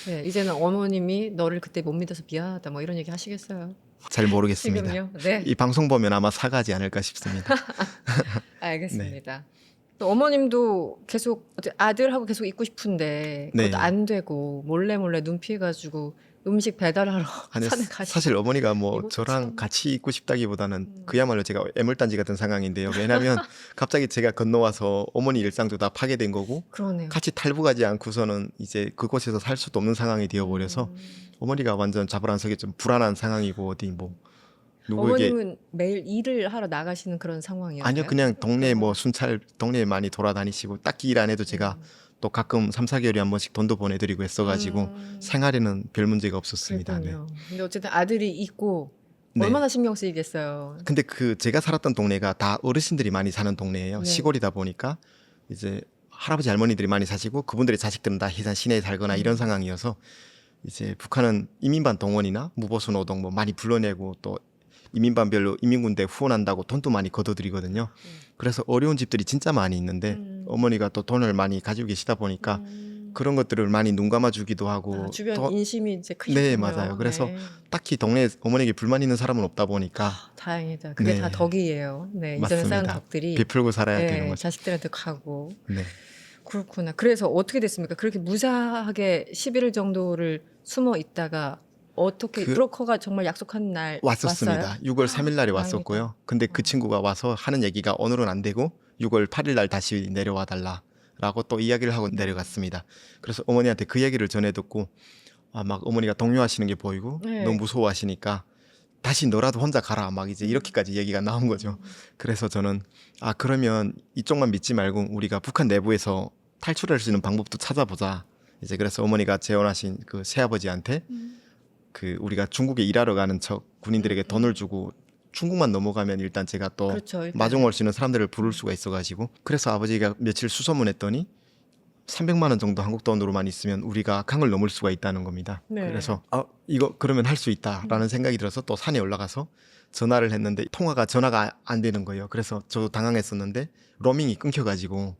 네, 이제는 어머님이 너를 그때 못 믿어서 미안하다 뭐 이런 얘기 하시겠어요? 잘 모르겠습니다. 지금요? 네. 이 방송 보면 아마 사과하지 않을까 싶습니다. 알겠습니다. 또 어머님도 계속 아들하고 계속 있고 싶은데 그것도 네. 안 되고 몰래 눈 피해가지고 음식 배달하러 아니, 산에 가시고. 사실 어머니가 뭐 이것도 저랑 참- 같이 있고 싶다기보다는 그야말로 제가 애물단지 같은 상황인데요. 왜냐하면 갑자기 제가 건너와서 어머니 일상도 다 파괴된 거고 그러네요. 같이 탈북하지 않고서는 이제 그곳에서 살 수도 없는 상황이 되어버려서 어머니가 완전 잡으란석에 좀 불안한 상황이고 어디 뭐 누구에게 어머님은 매일 일을 하러 나가시는 그런 상황이었어요? 아니요 그냥 동네 뭐 순찰 동네에 많이 돌아다니시고 딱히 일 안 해도 제가 또 가끔 3, 4개월에 한 번씩 돈도 보내드리고 했어가지고 생활에는 별 문제가 없었습니다. 네. 그랬군요. 근데 어쨌든 아들이 있고 네. 얼마나 신경 쓰이겠어요. 근데 그 제가 살았던 동네가 다 어르신들이 많이 사는 동네예요. 네. 시골이다 보니까 이제 할아버지 할머니들이 많이 사시고 그분들의 자식들은 다 해산 시내에 살거나 이런 상황이어서 이제 북한은 이민반 동원이나 무보수 노동 뭐 많이 불러내고 또 이민반별로 이민군대 후원한다고 돈도 많이 걷어들이거든요. 그래서 어려운 집들이 진짜 많이 있는데 어머니가 또 돈을 많이 가지고 계시다 보니까 그런 것들을 많이 눈 감아주기도 하고 아, 주변 또 인심이 이제 크시군요. 네, 맞아요. 그래서 딱히 동네에 어머니에게 불만 있는 사람은 없다 보니까 다행이다. 그게 네. 다 덕이에요. 네, 이전에 쌓은 맞습니다. 덕들이 베풀고 살아야 되는 네, 거죠. 자식들한테 가고. 네. 그렇구나. 그래서 어떻게 됐습니까? 그렇게 무사하게 11일 정도를 숨어 있다가 어떻게 그- 브로커가 정말 약속한 날 왔었습니다. 왔어요? 6월 3일 날에 다행이다. 왔었고요. 근데 그 친구가 와서 하는 얘기가 오늘은 안 되고 6월 8일 날 다시 내려와 달라라고 또 이야기를 하고 내려갔습니다. 그래서 어머니한테 그 얘기를 전해 듣고 막 어머니가 동요하시는 게 보이고 네. 너무 무서워하시니까 다시 너라도 혼자 가라 막 이제 이렇게까지 얘기가 나온 거죠. 그래서 저는 그러면 이쪽만 믿지 말고 우리가 북한 내부에서 탈출할 수 있는 방법도 찾아보자. 이제 그래서 어머니가 재혼하신 그 새아버지한테 그 우리가 중국에 일하러 가는 척 군인들에게 돈을 주고 중국만 넘어가면 일단 제가 또 그렇죠. 일단. 마중 올 수 있는 사람들을 부를 수가 있어가지고 그래서 아버지가 며칠 수소문했더니 300만 원 정도 한국 돈으로만 있으면 우리가 강을 넘을 수가 있다는 겁니다. 네. 그래서 이거 그러면 할 수 있다라는 생각이 들어서 또 산에 올라가서 전화를 했는데 전화가 안 되는 거예요. 그래서 저도 당황했었는데 로밍이 끊겨가지고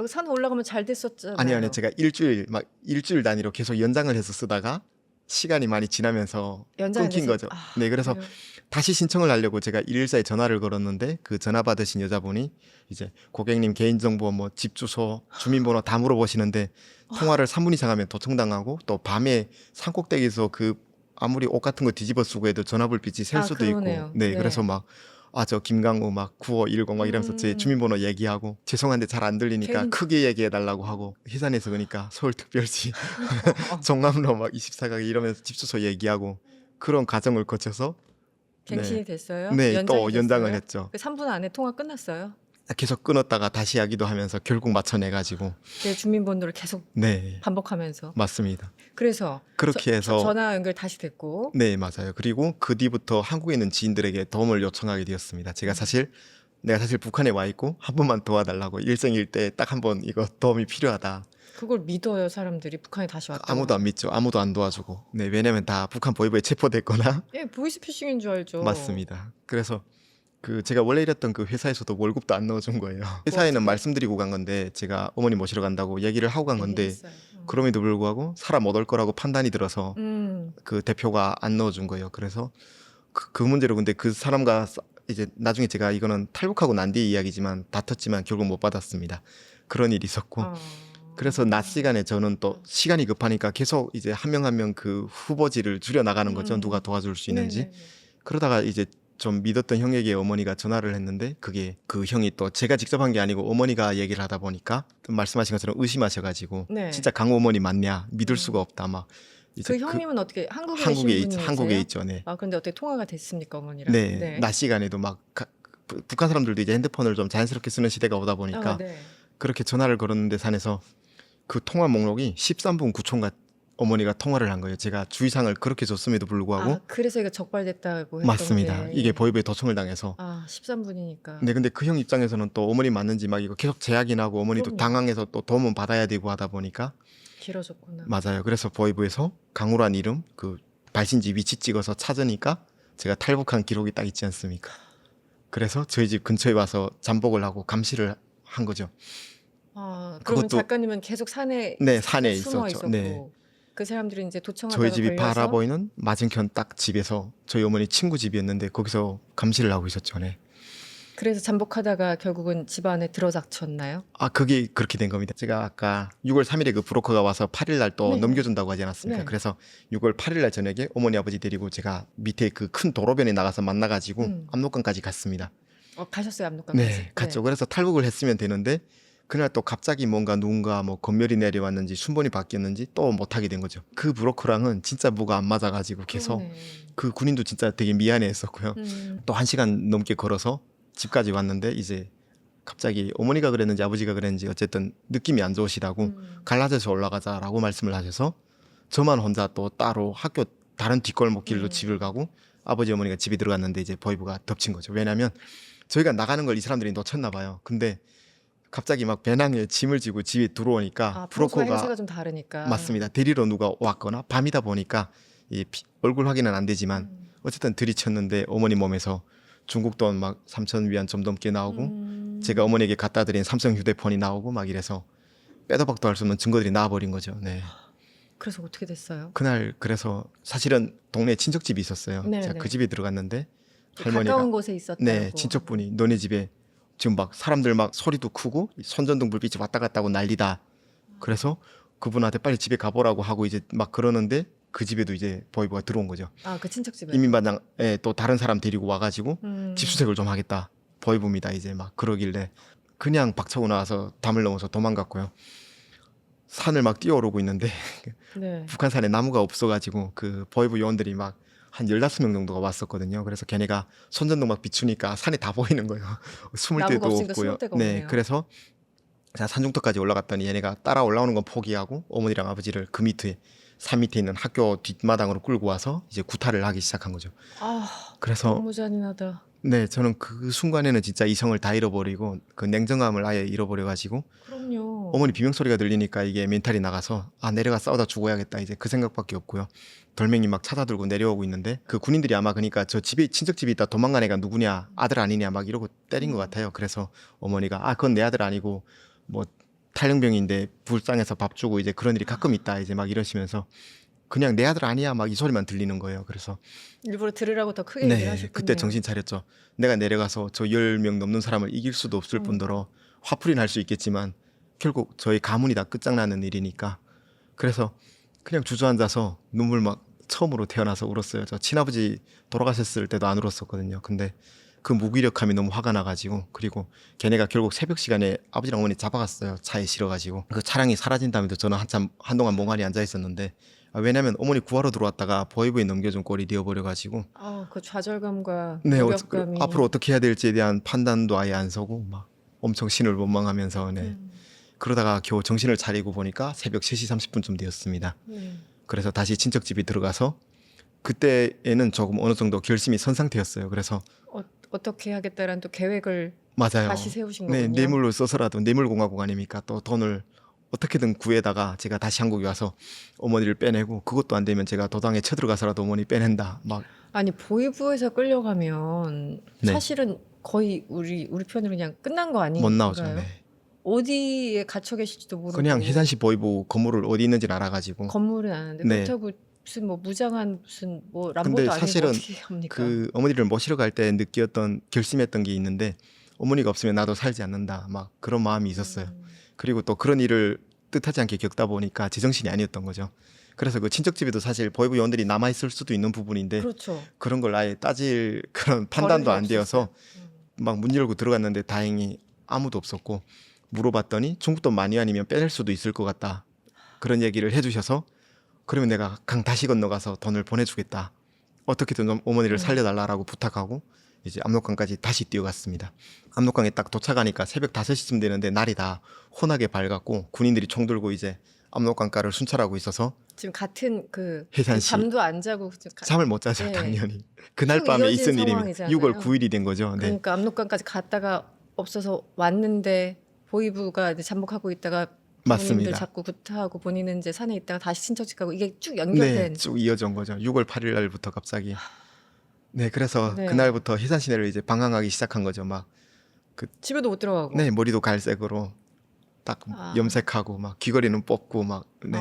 산 올라가면 잘 됐었잖아요. 아니요 제가 일주일 단위로 계속 연장을 해서 쓰다가 시간이 많이 지나면서 연장이 끊긴 돼서- 거죠. 아, 네, 그래서 그래요? 다시 신청을 하려고 제가 114에 전화를 걸었는데 그 전화 받으신 여자분이 이제 고객님 개인정보 뭐 집 주소 주민번호 다 물어보시는데 통화를 3분 이상 하면 도청당하고 또 밤에 산꼭대기에서 그 아무리 옷 같은 거 뒤집어 쓰고 해도 전화불빛이 셀 아, 수도 있고 그러네요. 네 네. 그래서 막 아 저 김강우 막 9510 막 이러면서 제 주민번호 얘기하고 죄송한데 잘 안 들리니까 개인- 크게 얘기해 달라고 하고 회사내에서 그러니까 서울특별시 종남로 막 24가게 이러면서 집 주소 얘기하고 그런 과정을 거쳐서 갱신이 됐어요? 네, 연장이 또 연장을 됐어요? 했죠. 그 3분 안에 통화 끝났어요? 계속 끊었다가 다시 하기도 하면서 결국 맞춰내가지고 내 주민번호를 계속 네 반복하면서. 맞습니다. 그래서 그렇게 해서 전화 연결 다시 됐고. 네 맞아요. 그리고 그 뒤부터 한국에 있는 지인들에게 도움을 요청하게 되었습니다. 내가 사실 북한에 와 있고 한 번만 도와달라고 일생일대 딱 한 번 이거 도움이 필요하다. 그걸 믿어요, 사람들이. 북한에 다시 왔다고. 아무도 안 믿죠. 아무도 안 도와주고. 네 왜냐면 다 북한 보위부에 체포됐거나 예, 보이스피싱인 줄 알죠. 맞습니다. 그래서 그 제가 원래 일했던 그 회사에서도 월급도 안 넣어준 거예요. 회사에는 어떡해? 말씀드리고 간 건데 제가 어머니 모시러 간다고 얘기를 하고 간 건데 얘기했어요. 그럼에도 불구하고 사람 못 올 거라고 판단이 들어서 음. 그 대표가 안 넣어준 거예요. 그래서 그 문제로 근데 그 사람과 이제 나중에 제가 이거는 탈북하고 난 뒤의 이야기지만 다퉜지만 결국 못 받았습니다. 그런 일이 있었고 아. 그래서 낮 시간에 저는 또 시간이 급하니까 계속 이제 한 명 한 명 그 후보지를 줄여 나가는 거죠. 누가 도와줄 수 있는지. 네네네. 그러다가 이제 좀 믿었던 형에게 어머니가 전화를 했는데 그게 그 형이 또 제가 직접 한 게 아니고 어머니가 얘기를 하다 보니까 또 말씀하신 것처럼 의심하셔가지고 네. 진짜 강우 어머니 맞냐 믿을 수가 없다 막 이제 그 형님은 어떻게 한국에 한국에 계신 있죠. 분이세요? 한국에 있죠. 네. 아, 근데 어떻게 통화가 됐습니까, 어머니랑? 네. 낮 시간에도 막 북한 사람들도 이제 핸드폰을 좀 자연스럽게 쓰는 시대가 오다 보니까 아, 네. 그렇게 전화를 걸었는데 산에서 그 통화 목록이 13분 9초인가 어머니가 통화를 한 거예요. 제가 주의사항을 그렇게 줬음에도 불구하고 아, 그래서 이거 적발됐다고 했던 맞습니다. 게. 이게 보위부에 도청을 당해서 아, 13분이니까. 네, 근데 그 형 입장에서는 또 어머니 맞는지 막 이거 계속 제약이나고 어머니도 그럼요. 당황해서 또 도움은 받아야 되고 하다 보니까 길어졌구나. 맞아요. 그래서 보위부에서 강우란 이름 그 발신지 위치 찍어서 찾으니까 제가 탈북한 기록이 딱 있지 않습니까? 그래서 저희 집 근처에 와서 잠복을 하고 감시를 한 거죠. 아, 그러면 그것도- 작가님은 계속 산에 네, 산에 숨어 있었죠. 있었고. 네. 그 사람들이 이제 도청하다가 저희 집이 걸려서 바라보이는 맞은편 딱 집에서 저희 어머니 친구 집이었는데 거기서 감시를 하고 있었죠. 네. 그래서 잠복하다가 결국은 집 안에 들어닥쳤나요? 아, 그게 그렇게 된 겁니다. 제가 아까 6월 3일에 그 브로커가 와서 8일 날 또 네. 넘겨준다고 하지 않았습니까? 네. 그래서 6월 8일 날 저녁에 어머니 아버지 데리고 제가 밑에 그 큰 도로변에 나가서 만나가지고 압록강까지 갔습니다. 가셨어요, 압록강까지? 네, 갔죠. 그래서 탈북을 했으면 되는데 그날 또 갑자기 뭔가 누군가 뭐 검열이 내려왔는지 순번이 바뀌었는지 또 못하게 된 거죠. 그 브로커랑은 진짜 뭐가 안 맞아가지고 계속 그러네. 그 군인도 진짜 되게 미안해했었고요. 음. 또 1시간 넘게 걸어서 집까지 왔는데 이제 갑자기 어머니가 그랬는지 아버지가 그랬는지 어쨌든 느낌이 안 좋으시다고 갈라져서 올라가자라고 말씀을 하셔서 저만 혼자 또 따로 학교 다른 뒷골목 길로 집을 가고 아버지 어머니가 집에 들어갔는데 이제 보위부가 덮친 거죠. 왜냐하면 저희가 나가는 걸 이 사람들이 놓쳤나 봐요. 근데 갑자기 막 배낭에 짐을 지고 집에 들어오니까 아, 브로커가 브로커가 행세가 좀 다르니까. 맞습니다. 데리러 누가 왔거나 밤이다 보니까 이 얼굴 확인은 안 되지만 어쨌든 들이쳤는데 어머니 몸에서 중국 돈 막 3천 위안 좀 넘게 나오고 제가 어머니에게 갖다 드린 삼성 휴대폰이 나오고 막 이래서 빼도 박도 할 수 없는 증거들이 나와버린 거죠. 네. 그래서 어떻게 됐어요? 그날 그래서 사실은 동네에 친척집이 있었어요. 네, 제가 네. 그 집에 들어갔는데 가까운 할머니가 곳에 있었다고. 네 친척분이 너네 집에 지금 막 사람들 막 소리도 크고 손전등 불빛이 왔다 갔다 하고 난리다. 그래서 그분한테 빨리 집에 가보라고 하고 이제 막 그러는데 그 집에도 이제 보위부가 들어온 거죠. 아, 그 친척집에. 이민반장에 또 다른 사람 데리고 와가지고 음. 집수색을 좀 하겠다. 보위부입니다. 이제 막 그러길래 그냥 박차고 나와서 담을 넘어서 도망갔고요. 산을 막 뛰어오르고 있는데 네. 북한산에 나무가 없어가지고 그 보위부 요원들이 막 한 15명 정도가 왔었거든요. 그래서 걔네가 손전등 막 비추니까 산이 다 보이는 거예요. 숨을 나무가 데도 없으니까 없고요. 숨을 데가 네, 없네요. 그래서 제가 산중턱까지 올라갔더니 얘네가 따라 올라오는 건 포기하고 어머니랑 아버지를 그 밑에 산 밑에 있는 학교 뒷마당으로 끌고 와서 이제 구타를 하기 시작한 거죠. 아, 그래서 너무 잔인하다. 네, 저는 그 순간에는 진짜 이성을 다 잃어버리고 그 냉정함을 아예 잃어버려가지고 그럼요. 어머니 비명 소리가 들리니까 이게 멘탈이 나가서 아 내려가 싸우다 죽어야겠다 이제 그 생각밖에 없고요. 돌멩이 막 찾아들고 내려오고 있는데 그 군인들이 아마 그러니까 저 집에 친척집에 있다 도망간 애가 누구냐 아들 아니냐 막 이러고 때린 것 같아요. 그래서 어머니가 아 그건 내 아들 아니고 뭐 탈영병인데 불쌍해서 밥 주고 이제 그런 일이 가끔 있다 이제 막 이러시면서 그냥 내 아들 아니야 막 이 소리만 들리는 거예요. 그래서 일부러 들으라고 더 크게 얘기를 네, 하셨군요. 그때 정신 차렸죠. 내가 내려가서 저 10명 넘는 사람을 이길 수도 없을 뿐더러 화풀이 날 수 있겠지만 결국 저희 가문이 다 끝장나는 일이니까. 그래서 그냥 주저앉아서 눈물 막 처음으로 태어나서 울었어요. 저 친아버지 돌아가셨을 때도 안 울었었거든요. 근데 그 무기력함이 너무 화가 나가지고, 그리고 걔네가 결국 새벽 시간에 아버지랑 어머니 잡아갔어요. 차에 실어가지고. 그 차량이 사라진 다음에도 저는 한동안 멍하니 앉아 있었는데, 왜냐면 어머니 구하러 들어왔다가 보이부에 넘겨준 꼴이 되어버려가지고, 그 좌절감과 네, 무력감이 앞으로 어떻게 해야 될지에 대한 판단도 아예 안 서고 막 엄청 신을 원망하면서, 네. 그러다가 겨우 정신을 차리고 보니까 새벽 3시 30분쯤 되었습니다. 그래서 다시 친척집에 들어가서 그때에는 조금 어느 정도 결심이 선 상태였어요. 그래서 어떻게 하겠다라는 또 계획을 맞아요. 다시 세우신 네, 거군요. 뇌물로 써서라도, 뇌물공화국 아닙니까? 또 돈을 어떻게든 구해다가 제가 다시 한국에 와서 어머니를 빼내고, 그것도 안 되면 제가 도당에 쳐들어가서라도 어머니 빼낸다. 막 아니 보이부에서 끌려가면 네. 사실은 거의 우리 편으로 그냥 끝난 거 못 아닌가요? 나오죠. 네. 어디에 갇혀 계실지도 모르고 그냥 해산시 보이부 건물을 어디 있는지는 알아가지고. 건물은 아는데 네. 그렇다고 무슨 뭐 무장한 무슨 뭐 람보도 근데 아니고 사실은 어떻게 합니까? 그 어머니를 모시러 갈 때 느꼈던, 결심했던 게 있는데, 어머니가 없으면 나도 살지 않는다. 막 그런 마음이 있었어요. 그리고 또 그런 일을 뜻하지 않게 겪다 보니까 제정신이 아니었던 거죠. 그래서 그 친척집에도 사실 보이부 요원들이 남아 있을 수도 있는 부분인데, 그렇죠. 그런 걸 아예 따질 그런 판단도 안 되어서 막 문 열고 들어갔는데 다행히 아무도 없었고, 물어봤더니 중국돈 많이 아니면 빼낼 수도 있을 것 같다. 그런 얘기를 해주셔서, 그러면 내가 강 다시 건너가서 돈을 보내주겠다. 어떻게든 좀 어머니를 살려달라고 부탁하고 이제 압록강까지 다시 뛰어갔습니다. 압록강에 딱 도착하니까 새벽 5시쯤 되는데 날이 다 혼하게 밝았고 군인들이 총 들고 이제 압록강가를 순찰하고 있어서 지금 같은 해산시. 잠도 안 자고 잠을 못 자죠. 네. 당연히. 그날 쭉 밤에 이어진 있은 일이면 상황이잖아요. 6월 9일이 된 거죠. 네. 그러니까 압록강까지 갔다가 없어서 왔는데 보이부가 이제 잠복하고 있다가 부모님들 맞습니다. 자꾸 구타하고 본인은 이제 산에 있다가 다시 친척집 가고 이게 쭉 연결된 네, 쭉 이어져 온 거죠. 6월 8일 날부터 갑자기. 네, 그래서 네. 그날부터 해산 시내를 이제 방황하기 시작한 거죠. 막 집에도 못 들어가고. 네, 머리도 갈색으로 딱 염색하고 막 귀걸이는 뽑고 막. 네.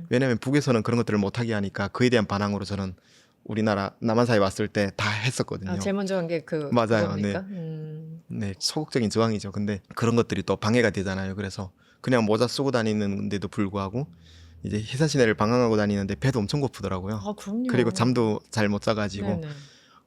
왜냐면 북에서는 그런 것들을 못하게 하니까 그에 대한 반항으로 저는 우리나라 남한사에 왔을 때 다 했었거든요. 제일 먼저 한 게 맞아요. 그겁니까? 네, 소극적인 저항이죠. 근데 그런 것들이 또 방해가 되잖아요. 그래서 그냥 모자 쓰고 다니는데도 불구하고 이제 해산 시내를 방황하고 다니는데 배도 엄청 고프더라고요. 그럼요. 그리고 잠도 잘 못 자가지고 네네.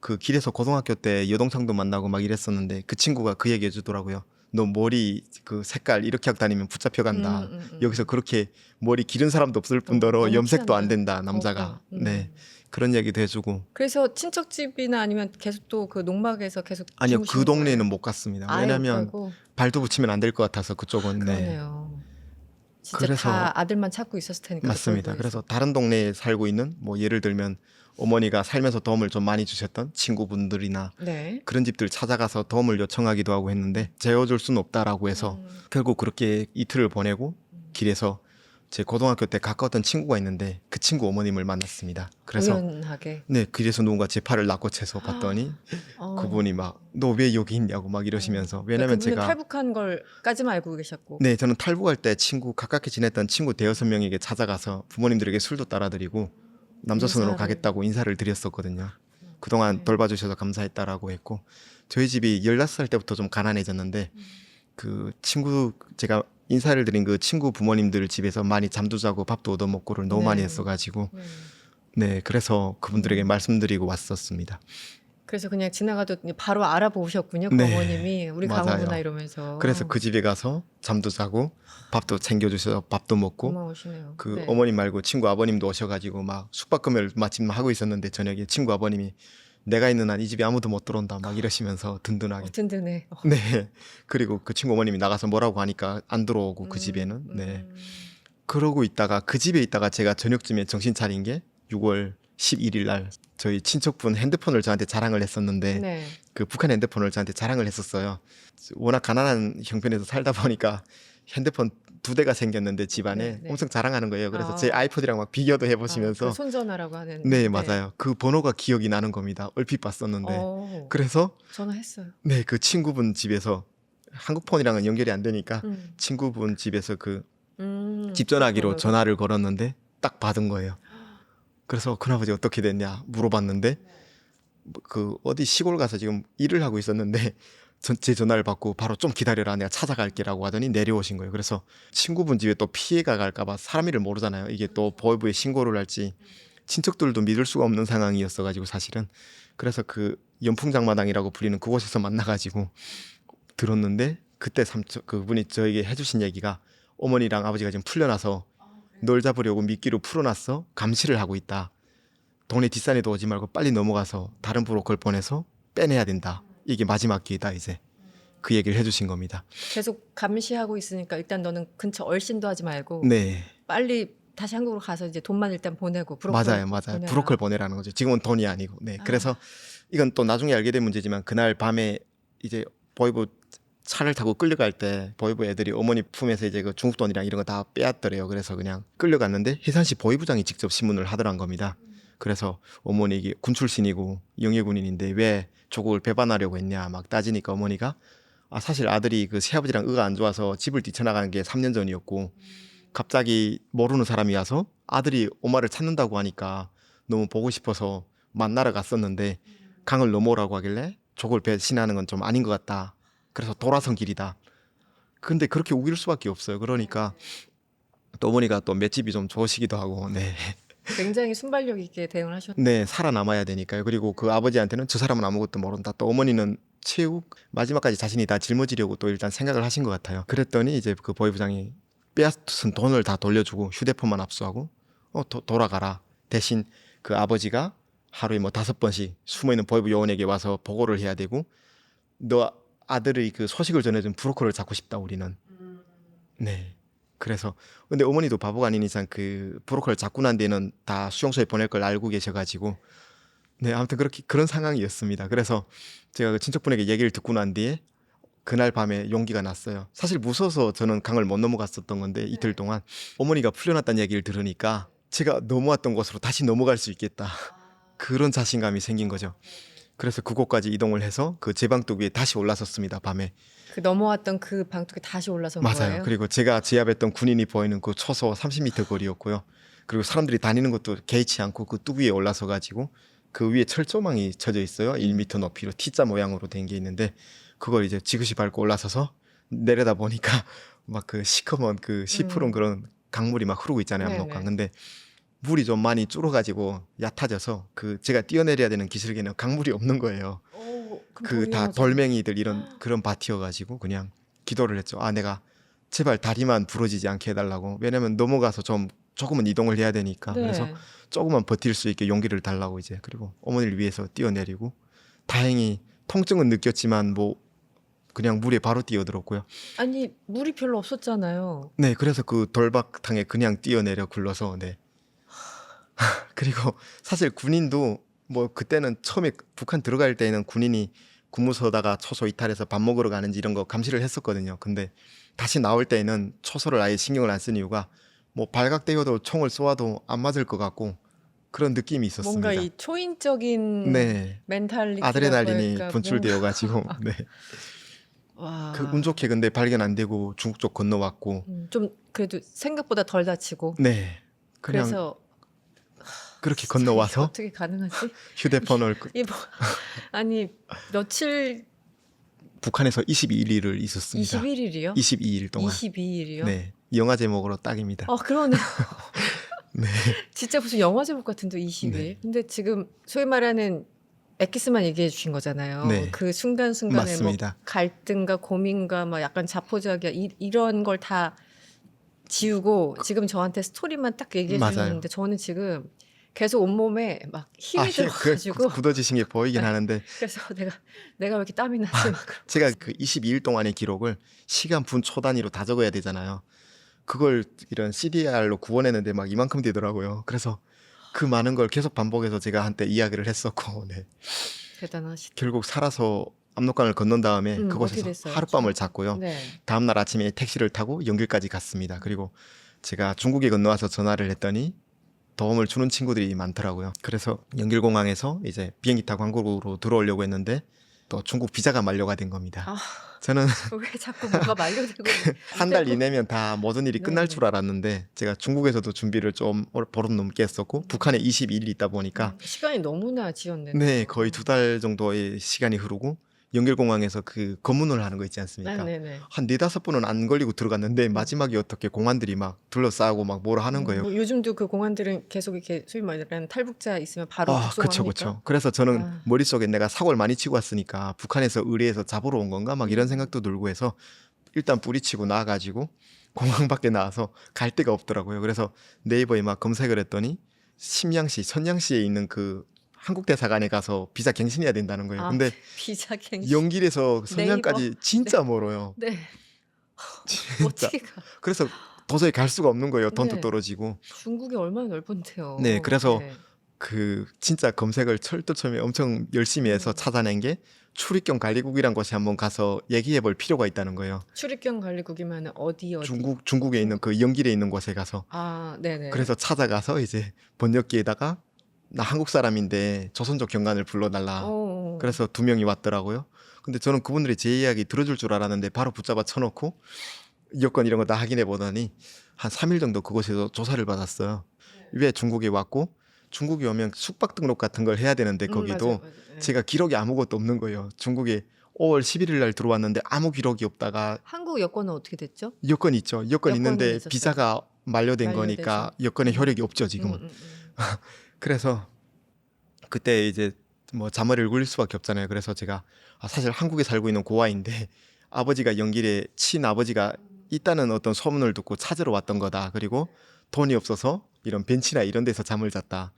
그 길에서 고등학교 때 여동생도 만나고 막 이랬었는데 그 친구가 그 얘기 해주더라고요. 너 머리 그 색깔 이렇게 하고 다니면 붙잡혀 간다. 여기서 그렇게 머리 기른 사람도 없을 뿐더러 너무 염색도 피한다. 안 된다, 남자가. 네, 그런 얘기도 해주고. 그래서 친척집이나 아니면 계속 또 그 농막에서 계속 아니요, 주무신 그 동네는 거예요? 못 갔습니다. 아예 왜냐면 못 가고? 발도 붙이면 안 될 것 같아서 그쪽은. 네, 그러네요. 진짜 그래서 다 아들만 찾고 있었을 테니까. 맞습니다. 보이부에서. 그래서 다른 동네에 살고 있는 뭐 예를 들면 어머니가 살면서 도움을 좀 많이 주셨던 친구분들이나 네. 그런 집들 찾아가서 도움을 요청하기도 하고 했는데 재워줄 수는 없다라고 해서 결국 그렇게 이틀을 보내고 길에서 제 고등학교 때 가까웠던 친구가 있는데 그 친구 어머님을 만났습니다. 그래서 우연하게. 네, 길에서 누군가 제 팔을 낚고채서 봤더니 그분이 막 너 왜 여기 있냐고 막 이러시면서. 왜냐면 그분은 제가 탈북한 걸까지만 알고 계셨고. 네, 저는 탈북할 때 가깝게 지냈던 친구 대여섯 명에게 찾아가서 부모님들에게 술도 따라드리고 남조선으로 인사를. 가겠다고 인사를 드렸었거든요. 그동안 네. 돌봐주셔서 감사했다라고 했고, 저희 집이 15살 때부터 좀 가난해졌는데 그 친구, 제가 인사를 드린 그 친구 부모님들 집에서 많이 잠도 자고 밥도 얻어먹고를 너무 많이 네. 했어가지고 네. 네, 그래서 그분들에게 말씀드리고 왔었습니다. 그래서 그냥 지나가도 바로 알아보셨군요. 그 네, 어머님이 우리 맞아요. 가문구나 이러면서. 그래서 그 집에 가서 잠도 자고 밥도 챙겨주셔서 밥도 먹고, 고마우시네요. 그 네. 어머님 말고 친구 아버님도 오셔가지고 막 숙박금을 마침 하고 있었는데 저녁에 친구 아버님이 내가 있는 한 이 집에 아무도 못 들어온다 막 이러시면서 든든하게. 든든해. 네. 그리고 그 친구 어머님이 나가서 뭐라고 하니까 안 들어오고 그 집에는. 네. 그러고 있다가 그 집에 있다가 제가 저녁쯤에 정신 차린 게 6월 11일 날 저희 친척분 핸드폰을 저한테 자랑을 했었는데 네. 그 북한 핸드폰을 저한테 자랑을 했었어요. 워낙 가난한 형편에서 살다 보니까 핸드폰 2대가 생겼는데 집안에 네, 네. 엄청 자랑하는 거예요. 그래서 제 아이포드랑 막 비교도 해보시면서 그 손전화라고 하는. 네, 맞아요. 그 번호가 기억이 나는 겁니다. 얼핏 봤었는데. 그래서 전화했어요. 네, 그 친구분 집에서 한국폰이랑은 연결이 안 되니까 친구분 집에서 그 집 전화기로 그거를. 전화를 걸었는데 딱 받은 거예요. 그래서 큰아버지 어떻게 됐냐 물어봤는데 그 어디 시골 가서 지금 일을 하고 있었는데 제 전화를 받고 바로 좀 기다려라 내가 찾아갈게라고 하더니 내려오신 거예요. 그래서 친구분 집에 또 피해가 갈까 봐 사람 일을 모르잖아요. 이게 또 보호부에 신고를 할지 친척들도 믿을 수가 없는 상황이었어 가지고 사실은 그래서 그 연풍장마당이라고 불리는 그곳에서 만나가지고 들었는데 그때 삼촌 그분이 저에게 해주신 얘기가 어머니랑 아버지가 지금 풀려나서 널 잡으려고 미끼로 풀어놨어 감시를 하고 있다. 동네 뒷산에도 오지 말고 빨리 넘어가서 다른 브로커를 보내서 빼내야 된다. 이게 마지막 기회다 이제 그 얘기를 해주신 겁니다. 계속 감시하고 있으니까 일단 너는 근처 얼씬도 하지 말고 네, 빨리 다시 한국으로 가서 이제 돈만 일단 보내고 맞아요. 보내라. 브로커를 보내라는 거죠. 지금은 돈이 아니고. 네, 아. 그래서 이건 또 나중에 알게 된 문제지만 그날 밤에 이제 보이부 차를 타고 끌려갈 때 보이부 애들이 어머니 품에서 이제 그 중국 돈이랑 이런 거 다 빼앗더래요. 그래서 그냥 끌려갔는데 해산시 보이부장이 직접 신문을 하더란 겁니다. 그래서 어머니 이게 군 출신이고 영예군인인데 왜 조국을 배반하려고 했냐 막 따지니까 어머니가 사실 아들이 그 새아버지랑 의가 안 좋아서 집을 뛰쳐나가는 게 3년 전이었고 갑자기 모르는 사람이 와서 아들이 엄마를 찾는다고 하니까 너무 보고 싶어서 만나러 갔었는데 강을 넘어오라고 하길래 조국을 배신하는 건 좀 아닌 것 같다. 그래서 돌아선 길이다. 근데 그렇게 우길 수밖에 없어요. 그러니까 또 어머니가 또 맷집이 좀 좋으시기도 하고 네. 굉장히 순발력 있게 대응을 하셨. 네, 살아남아야 되니까요. 그리고 그 아버지한테는 저 사람은 아무것도 모른다. 또 어머니는 최후 마지막까지 자신이 다 짊어지려고 또 일단 생각을 하신 것 같아요. 그랬더니 이제 그 보이부장이 빼앗은 돈을 다 돌려주고 휴대폰만 압수하고 돌아가라. 대신 그 아버지가 하루에 뭐 5번씩 숨어있는 보이부 요원에게 와서 보고를 해야 되고 너 아들의 그 소식을 전해준 브로커를 잡고 싶다 우리는. 네. 그래서 근데 어머니도 바보가 아닌 이상 그 브로커를 잡고 난 뒤에는 다 수용소에 보낼 걸 알고 계셔가지고 네 아무튼 그렇게 그런 상황이었습니다. 그래서 제가 그 친척분에게 얘기를 듣고 난 뒤에 그날 밤에 용기가 났어요. 사실 무서워서 저는 강을 못 넘어갔었던 건데 이틀 동안 어머니가 풀려났다는 얘기를 들으니까 제가 넘어왔던 곳으로 다시 넘어갈 수 있겠다 그런 자신감이 생긴 거죠. 그래서 그곳까지 이동을 해서 그 제방뚝 위에 다시 올라섰습니다. 밤에. 그 넘어왔던 그 방뚝에 다시 올라선 맞아요. 거예요. 그리고 제가 제압했던 군인이 보이는 그 초소 30m 거리였고요. 그리고 사람들이 다니는 것도 개의치 않고 그 뚝 위에 올라서 가지고 그 위에 철조망이 쳐져 있어요. 1m 높이로 T자 모양으로 된 게 있는데 그걸 이제 지그시 밟고 올라서서 내려다 보니까 막 그 시커먼 그 시푸른 그런 강물이 막 흐르고 있잖아요. 네네. 압록강. 근데 물이 좀 많이 줄어가지고 얕아져서 그 제가 뛰어내려야 되는 기슭에는 강물이 없는 거예요. 그 다 돌멩이들 이런 그런 밭이어가지고 그냥 기도를 했죠. 내가 제발 다리만 부러지지 않게 해달라고. 왜냐면 넘어가서 조금은 이동을 해야 되니까. 네. 그래서 조금만 버틸 수 있게 용기를 달라고 이제 그리고 어머니를 위해서 뛰어내리고 다행히 통증은 느꼈지만 뭐 그냥 물에 바로 뛰어들었고요. 아니 물이 별로 없었잖아요. 네, 그래서 그 돌박탕에 그냥 뛰어내려 굴러서 네. 그리고 사실 군인도 뭐 그때는 처음에 북한 들어갈 때는 군인이 군무서다가 초소 이탈해서 밥 먹으러 가는지 이런 거 감시를 했었거든요. 근데 다시 나올 때는 초소를 아예 신경을 안 쓴 이유가 뭐 발각되어도 총을 쏘아도 안 맞을 것 같고 그런 느낌이 있었습니다. 뭔가 이 초인적인 네, 멘탈리티라고 아드레날린이 할까, 분출되어가지고 네. 와. 그 운 좋게 근데 발견 안 되고 중국 쪽 건너왔고 좀 그래도 생각보다 덜 다치고. 네, 그냥 그래서 그렇게 진짜 이게 건너와서 어떻게 가능하지? 휴대폰을 이 뭐 아니 며칠 북한에서 22일을 있었습니다. 21일이요? 22일 동안. 22일이요? 네, 영화 제목으로 딱입니다. 그러네. 네, 진짜 무슨 영화 제목 같은데 20일. 네. 근데 지금 소위 말하는 엑기스만 얘기해 주신 거잖아요. 네. 그 순간순간에 뭐 맞습니다. 갈등과 고민과 막 약간 자포자기야 이런 걸 다 지우고 지금 저한테 스토리만 딱 얘기해 맞아요. 주셨는데 저는 지금 계속 온몸에 막 힘이 그 들어가지고 굳어지신 게 보이긴 네. 하는데 그래서 내가 왜 이렇게 땀이 나지? 막 그러고 제가 있어요. 그 22일 동안의 기록을 시간 분 초 단위로 다 적어야 되잖아요. 그걸 이런 CDR로 구원했는데 막 이만큼 되더라고요. 그래서 그 많은 걸 계속 반복해서 제가 한때 이야기를 했었고 네. 대단하시다. 결국 살아서 압록강을 건넌 다음에 어떻게 그곳에서 됐어요? 하룻밤을 잤고요. 네. 다음날 아침에 택시를 타고 연길까지 갔습니다. 그리고 제가 중국에 건너와서 전화를 했더니 도움을 주는 친구들이 많더라고요. 그래서 연길공항에서 이제 비행기 타고 한국으로 들어오려고 했는데 또 중국 비자가 만료가 된 겁니다. 아, 저는 왜 자꾸 뭐가 만료되고 한 달 이내면 다 모든 일이 끝날 네. 줄 알았는데 제가 중국에서도 준비를 좀 보름 넘게 했었고 북한에 22일 있다 보니까 시간이 너무나 지연됐네요. 네, 거의 2달 정도의 시간이 흐르고 연결공항에서 그 검문을 하는 거 있지 않습니까? 네네네. 한 4-5번은 안 걸리고 들어갔는데 마지막에 어떻게 공안들이 막 둘러싸고 막 뭐라 하는 거예요. 뭐 요즘도 그 공안들은 계속 이렇게 소위 말하는 탈북자 있으면 바로 아, 그쵸, 북송합니까? 그쵸. 그래서 저는 아. 머릿속에 내가 사고를 많이 치고 왔으니까 북한에서 의뢰해서 잡으러 온 건가 막 이런 생각도 들고 해서 일단 뿌리치고 나와가지고 공항 밖에 나와서 갈 데가 없더라고요. 그래서 네이버에 막 검색을 했더니 심양시, 선양시에 있는 그 한국 대사관에 가서 비자 갱신해야 된다는 거예요. 아, 근데 비자 갱신. 연길에서 선양까지 진짜 멀어요. 네. 진짜. 어떻게 가? 그래서 도저히 갈 수가 없는 거예요. 돈도 네. 떨어지고. 중국이 얼마나 넓은데요. 네, 그래서 네. 그 진짜 검색을 철두철미 엄청 열심히 해서 찾아낸 게 출입경 관리국이란 곳에 한번 가서 얘기해 볼 필요가 있다는 거예요. 출입경 관리국이면 어디? 중국에 있는 그 연길에 있는 곳에 가서. 아, 네네. 그래서 찾아가서 이제 번역기에다가 나 한국 사람인데 조선족 경관을 불러달라. 어. 그래서 2명이 왔더라고요. 근데 저는 그분들이 제 이야기 들어줄 줄 알았는데 바로 붙잡아 쳐놓고 여권 이런 거 다 확인해 보더니 한 3일 정도 그곳에서 조사를 받았어요. 왜 중국에 왔고 중국에 오면 숙박 등록 같은 걸 해야 되는데 거기도 맞아요, 맞아요. 네. 제가 기록이 아무것도 없는 거예요. 중국에 5월 11일 날 들어왔는데 아무 기록이 없다가 한국 여권은 어떻게 됐죠? 여권 있죠. 여권 여권은 있는데 있었어요. 비자가 만료된 만료돼서. 거니까 여권의 효력이 없죠 지금은. 그래서 그때 이제 뭐 잔머리를 굴릴 수밖에 없잖아요. 그래서 제가 사실 한국에 살고 있는 고아인데 아버지가 연길에 친아버지가 있다는 어떤 소문을 듣고 찾으러 왔던 거다. 그리고 돈이 없어서 이런 벤치나 이런 데서 잠을 잤다.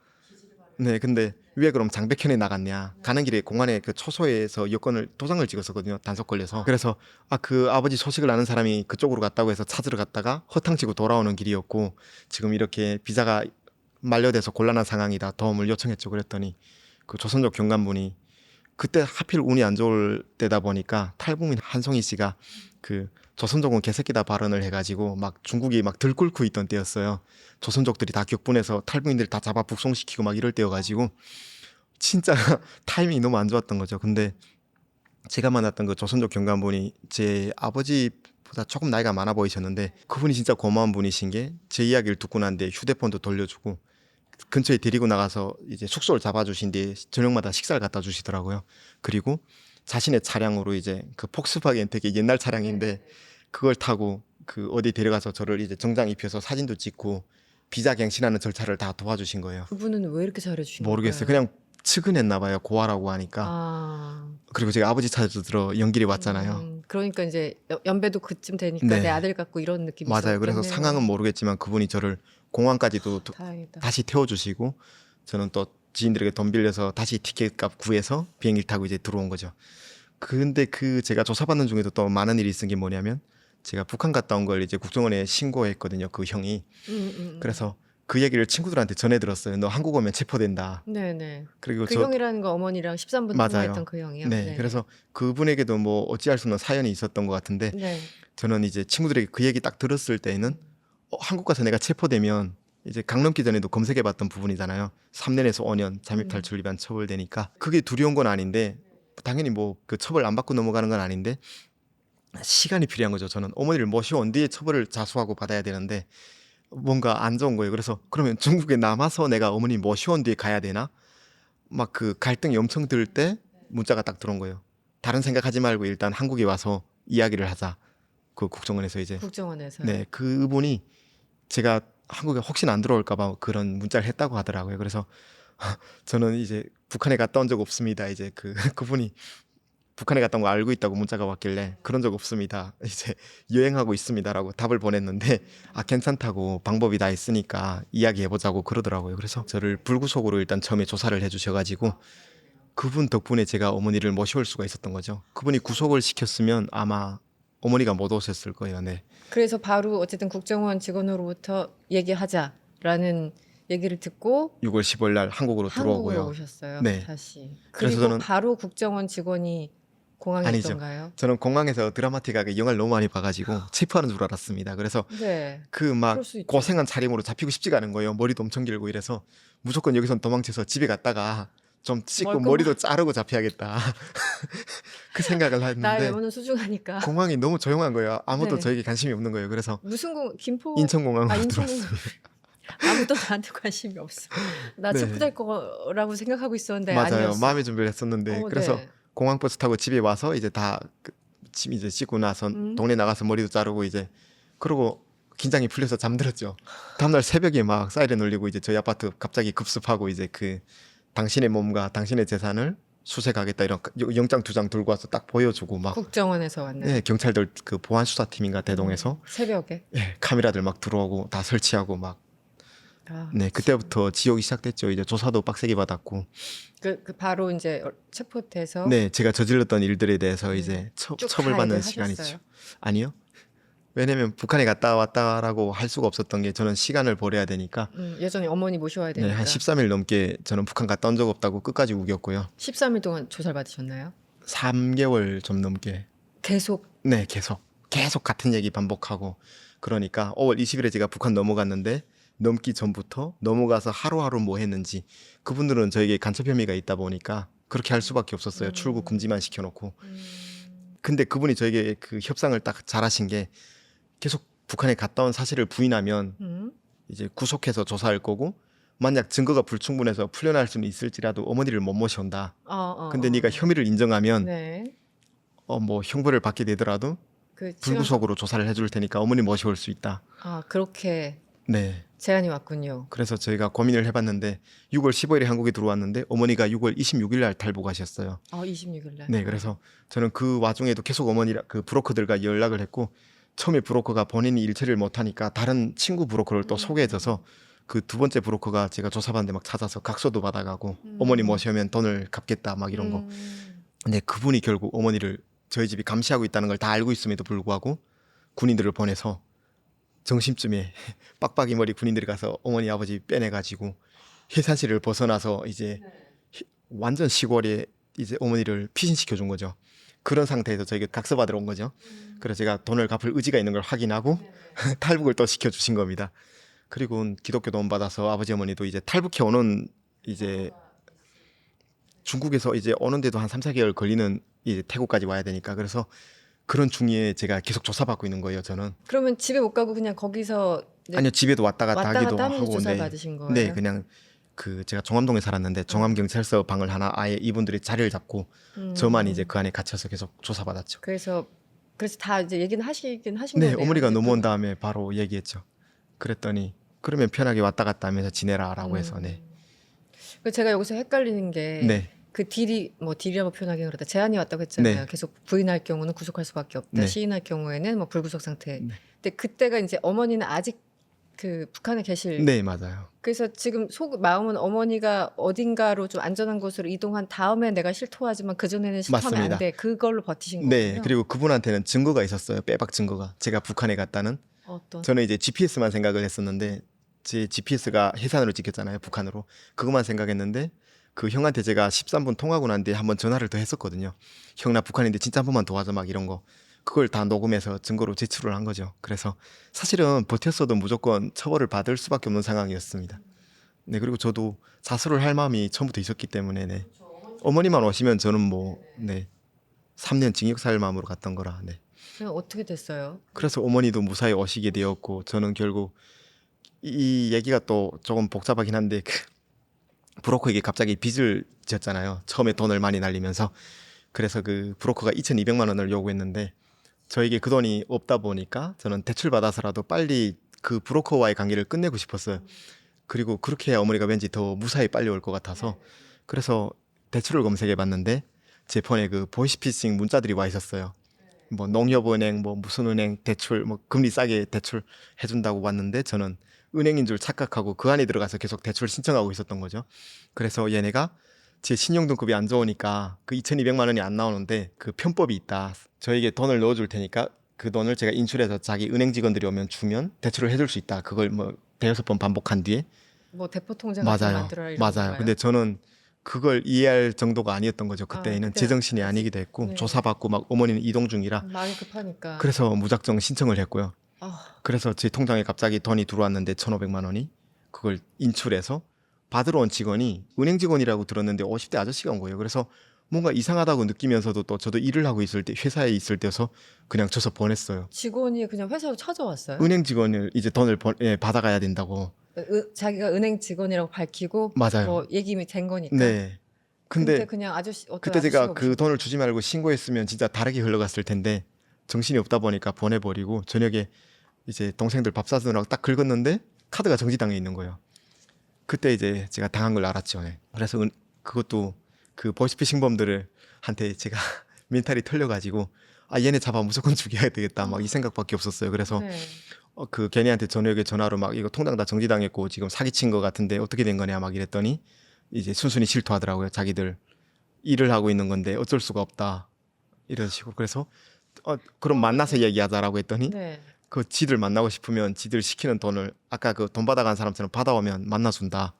네, 근데 왜 그럼 장백현에 나갔냐? 가는 길에 공안에 그 초소에서 여권을 도장을 찍었었거든요. 단속 걸려서. 그래서 그 아버지 소식을 아는 사람이 그쪽으로 갔다고 해서 찾으러 갔다가 허탕치고 돌아오는 길이었고 지금 이렇게 비자가 만료돼서 곤란한 상황이다. 도움을 요청했죠. 그랬더니 그 조선족 경관분이 그때 하필 운이 안 좋을 때다 보니까 탈북민 한송이 씨가 그 조선족은 개새끼다 발언을 해가지고 막 중국이 막 들끓고 있던 때였어요. 조선족들이 다 격분해서 탈북민들 다 잡아 북송시키고 막 이럴 때여가지고 진짜 타이밍이 너무 안 좋았던 거죠. 근데 제가 만났던 그 조선족 경관분이 제 아버지보다 조금 나이가 많아 보이셨는데 그분이 진짜 고마운 분이신 게 제 이야기를 듣고 난 뒤에 휴대폰도 돌려주고 근처에 데리고 나가서 이제 숙소를 잡아주신 뒤에 저녁마다 식사를 갖다 주시더라고요. 그리고 자신의 차량으로 이제 그 폭스바겐 되게 옛날 차량인데 그걸 타고 그 어디 데려가서 저를 이제 정장 입혀서 사진도 찍고 비자 갱신하는 절차를 다 도와주신 거예요. 그분은 왜 이렇게 잘해주신 모르겠어요. 걸까요? 그냥 측은했나 봐요. 고아라고 하니까. 아, 그리고 제가 아버지 찾으러 연길에 왔잖아요. 그러니까 이제 연배도 그쯤 되니까 네. 내 아들 같고 이런 느낌이 맞아요. 그래서 있었겠네요. 상황은 모르겠지만 그분이 저를 공항까지도 다행이다. 다시 태워주시고 저는 또 지인들에게 돈 빌려서 다시 티켓값 구해서 비행기를 타고 이제 들어온 거죠. 근데 그 제가 조사받는 중에도 또 많은 일이 있은 게 뭐냐면 제가 북한 갔다 온 걸 이제 국정원에 신고했거든요. 그 형이. 그래서 그 얘기를 친구들한테 전해 들었어요. 너 한국 오면 체포된다. 네네. 그리고 그 저 형이라는 거 어머니랑 13분 맞아요. 통화했던 그 형이요. 네, 그래서 그분에게도 뭐 어찌할 수 없는 사연이 있었던 것 같은데 네. 저는 이제 친구들에게 그 얘기 딱 들었을 때에는 한국 가서 내가 체포되면 이제 강 넘기 전에도 검색해봤던 부분이잖아요. 3년에서 5년 잠입탈출 위반 처벌되니까 그게 두려운 건 아닌데 당연히 뭐 그 처벌 안 받고 넘어가는 건 아닌데 시간이 필요한 거죠. 저는 어머니를 모셔온 뒤에 처벌을 자수하고 받아야 되는데 뭔가 안 좋은 거예요. 그래서 그러면 중국에 남아서 내가 어머니 모셔온 뒤에 가야 되나? 막 그 갈등이 엄청 들 때 문자가 딱 들어온 거예요. 다른 생각하지 말고 일단 한국에 와서 이야기를 하자. 그 국정원에서 이제 국정원에서. 네, 그분이 제가 한국에 혹시나 안 들어올까봐 그런 문자를 했다고 하더라고요. 그래서 저는 이제 북한에 갔다 온 적 없습니다. 이제 그분이 북한에 갔다 온 거 알고 있다고 문자가 왔길래 그런 적 없습니다. 이제 여행하고 있습니다라고 답을 보냈는데 괜찮다고 방법이 다 있으니까 이야기해보자고 그러더라고요. 그래서 저를 불구속으로 일단 처음에 조사를 해주셔가지고 그분 덕분에 제가 어머니를 모셔올 수가 있었던 거죠. 그분이 구속을 시켰으면 아마 어머니가 못 오셨을 거예요. 네. 그래서 바로 어쨌든 국정원 직원으로부터 얘기하자라는 얘기를 듣고 6월 15일 날 한국으로 한국으로 들어오고요. 오셨어요. 네. 다시. 그래서 그리고 저는- 바로 국정원 직원이 공항에 아니죠. 있던가요? 저는 공항에서 드라마틱하게 영화를 너무 많이 봐가지고 체포하는 줄 알았습니다. 그래서 네. 그 막 그럴 수 있죠. 고생한 차림으로 잡히고 싶지가 않은 거예요. 머리도 엄청 길고 이래서 무조건 여기선 도망쳐서 집에 갔다가 좀 씻고 멀끔한- 머리도 자르고 잡혀야겠다. 그 생각을 나의 했는데 외모는 소중하니까. 공항이 너무 조용한 거예요. 아무도 네. 저에게 관심이 없는 거예요. 그래서 무슨 김포 인천공항으로 인천공항. 들어왔어요. 아무도 나한테 관심이 없어. 나 네. 체포될 거라고 생각하고 있었는데 맞아요. 아니었어. 마음의 준비를 했었는데 그래서 네. 공항 버스 타고 집에 와서 이제 짐 이제 씻고 나서 동네 나가서 머리도 자르고 이제 그러고 긴장이 풀려서 잠들었죠. 다음날 새벽에 막 사이렌 울리고 이제 저희 아파트 갑자기 급습하고 이제 그 당신의 몸과 당신의 재산을 수색하겠다 이런 영장 2장 들고 와서 딱 보여주고 막 국정원에서 왔네. 네, 경찰들 그 보안 수사팀인가 대동해서 새벽에. 예, 카메라들 막 들어오고 다 설치하고 막 아, 네, 그때부터 지옥이 시작됐죠. 이제 조사도 빡세게 받았고 그 바로 이제 체포돼서 네, 제가 저질렀던 일들에 대해서 이제 쭉 처벌받는 다 시간이죠. 얘기하셨어요? 아니요. 왜냐면 북한에 갔다 왔다라고 할 수가 없었던 게 저는 시간을 버려야 되니까 여전히 어머니 모셔와야 네, 되니까. 한 13일 넘게 저는 북한 갔다 온 적 없다고 끝까지 우겼고요. 13일 동안 조사를 받으셨나요? 3개월 좀 넘게 계속. 네, 계속 같은 얘기 반복하고 그러니까 5월 20일에 제가 북한 넘어갔는데 넘기 전부터 넘어가서 하루하루 뭐 했는지 그분들은 저에게 간첩 혐의가 있다 보니까 그렇게 할 수밖에 없었어요. 출국 금지만 시켜놓고. 근데 그분이 저에게 그 협상을 딱 잘하신 게 계속 북한에 갔다 온 사실을 부인하면 이제 구속해서 조사할 거고 만약 증거가 불충분해서 풀려날 수는 있을지라도 어머니를 못 모셔온다. 근데 네가 혐의를 인정하면 네. 뭐 형벌을 받게 되더라도 그 불구속으로 조사를 해줄 테니까 어머니 모셔올 수 있다. 그렇게 네. 제안이 왔군요. 그래서 저희가 고민을 해봤는데 6월 15일에 한국에 들어왔는데 어머니가 6월 26일 날 탈북하셨어요. 26일 날. 네, 그래서 저는 그 와중에도 계속 어머니랑 그 브로커들과 연락을 했고 처음에 브로커가 본인이 일처리를 못하니까 다른 친구 브로커를 또 소개해줘서 그 두 번째 브로커가 제가 조사받는데 막 찾아서 각서도 받아가고 어머니 모시면 돈을 갚겠다 막 이런 거. 근데 그분이 결국 어머니를 저희 집이 감시하고 있다는 걸 다 알고 있음에도 불구하고 군인들을 보내서 점심쯤에 빡빡이 머리 군인들이 가서 어머니 아버지 빼내가지고 해산시를 벗어나서 이제 완전 시골에 이제 어머니를 피신시켜 준 거죠. 그런 상태에서 저에게 각서 받으러 온 거죠. 그래서 제가 돈을 갚을 의지가 있는 걸 확인하고 탈북을 또 시켜주신 겁니다. 그리고 기독교 도움 받아서 아버지 어머니도 이제 탈북해 오는 이제 중국에서 이제 오는데도 한 3, 4개월 걸리는 이제 태국까지 와야 되니까 그래서 그런 중에 제가 계속 조사받고 있는 거예요. 저는. 그러면 집에 못 가고 그냥 거기서 이제 아니요, 집에도 왔다 갔다 왔다 하기도 갔다 하면서 하고 조사를 네. 받으신 거예요? 네, 그냥 그 제가 종암동에 살았는데 종암경찰서 방을 하나 아예 이분들이 자리를 잡고 저만 이제 그 안에 갇혀서 계속 조사받았죠. 그래서 다 이제 얘기는 하신 네, 거네요. 어머니가 이제 넘어온 다음에 바로 얘기했죠. 그랬더니 그러면 편하게 왔다 갔다 하면서 지내라라고 해서 네. 그 제가 여기서 헷갈리는 게 네. 그 딜이라고 표현하기 그렇다. 제안이 왔다고 했잖아요. 네. 계속 부인할 경우는 구속할 수밖에 없다. 네. 시인할 경우에는 뭐 불구속 상태. 네. 근데 그때가 이제 어머니는 아직 그 북한에 계실. 네, 맞아요. 그래서 지금 마음은 어머니가 어딘가로 좀 안전한 곳으로 이동한 다음에 내가 실토하지만 그 전에는 실토하면 맞습니다. 안 돼. 그걸로 버티신 거군요. 네, 그리고 그분한테는 증거가 있었어요. 빼박 증거가. 제가 북한에 갔다는. 어떤? 저는 이제 GPS만 생각을 했었는데 제 GPS가 해산으로 찍혔잖아요. 북한으로. 그것만 생각했는데 그 형한테 제가 13분 통화하고 난 뒤에 한번 전화를 더 했었거든요. 형 나 북한인데 진짜 한 번만 도와줘 막 이런 거. 그걸 다 녹음해서 증거로 제출을 한 거죠. 그래서 사실은 버텼어도 무조건 처벌을 받을 수밖에 없는 상황이었습니다. 네, 그리고 저도 자수를 할 마음이 처음부터 있었기 때문에 네. 어머니만 오시면 저는 뭐 네. 3년 징역 살 마음으로 갔던 거라. 네. 그냥 어떻게 됐어요? 그래서 어머니도 무사히 오시게 되었고 저는 결국 이 얘기가 또 조금 복잡하긴 한데 그 브로커에게 갑자기 빚을 졌잖아요. 처음에 돈을 많이 날리면서. 그래서 그 브로커가 2,200만 원을 요구했는데 저에게 그 돈이 없다 보니까 저는 대출 받아서라도 빨리 그 브로커와의 관계를 끝내고 싶었어요. 그리고 그렇게 해야 어머니가 왠지 더 무사히 빨리 올 것 같아서 그래서 대출을 검색해 봤는데 제 폰에 그 보이스피싱 문자들이 와 있었어요. 뭐 농협은행 뭐 무슨 은행 대출 뭐 금리 싸게 대출 해준다고 봤는데 저는 은행인 줄 착각하고 그 안에 들어가서 계속 대출 신청하고 있었던 거죠. 그래서 얘네가 제 신용등급이 안 좋으니까 그 2,200만 원이 안 나오는데 그 편법이 있다. 저에게 돈을 넣어줄 테니까 그 돈을 제가 인출해서 자기 은행 직원들이 오면 주면 대출을 해줄 수 있다. 그걸 뭐 대여섯 번 반복한 뒤에 뭐 대포 통장 같은 거 맞아요. 만들어라 이런 맞아요. 건가요? 근데 저는 그걸 이해할 정도가 아니었던 거죠. 그때는 그때 제정신이 아니기도 했고 네. 조사받고 막 어머니는 이동 중이라 마음이 급하니까. 그래서 무작정 신청을 했고요. 아, 그래서 제 통장에 갑자기 돈이 들어왔는데 1,500만 원이 그걸 인출해서 받으러 온 직원이 은행 직원이라고 들었는데 50대 아저씨가 온 거예요. 그래서 뭔가 이상하다고 느끼면서도 또 저도 일을 하고 있을 때 회사에 있을 때여서 그냥 줘서 보냈어요. 직원이 그냥 회사로 찾아왔어요? 은행 직원을 이제 돈을 받아가야 된다고. 자기가 은행 직원이라고 밝히고 맞아요. 뭐 얘기 된 거니까. 네. 근데 근데 그냥 어떤 그때 제가 아저씨가 그 돈을 주지 말고 신고했으면 진짜 다르게 흘러갔을 텐데 정신이 없다 보니까 보내버리고 저녁에 이제 동생들 밥 사주느라고 딱 긁었는데 카드가 정지당해 있는 거예요. 그때 이제 제가 당한 걸 알았죠. 네. 그래서 그것도 그 보이스피싱범들을 한테 제가 멘탈이 털려가지고 아 얘네 잡아 무조건 죽여야 되겠다 막 이 생각밖에 없었어요. 그래서 네. 그 걔네한테 저녁에 전화로 막 이거 통장 다 정지당했고 지금 사기친 거 같은데 어떻게 된 거냐 막 이랬더니 이제 순순히 실토하더라고요. 자기들 일을 하고 있는 건데 어쩔 수가 없다 이런 식으로. 그래서 그럼 만나서 얘기하자라고 했더니 네. 그 지들 만나고 싶으면 지들 시키는 돈을 아까 그 돈 받아간 사람처럼 받아오면 만나준다.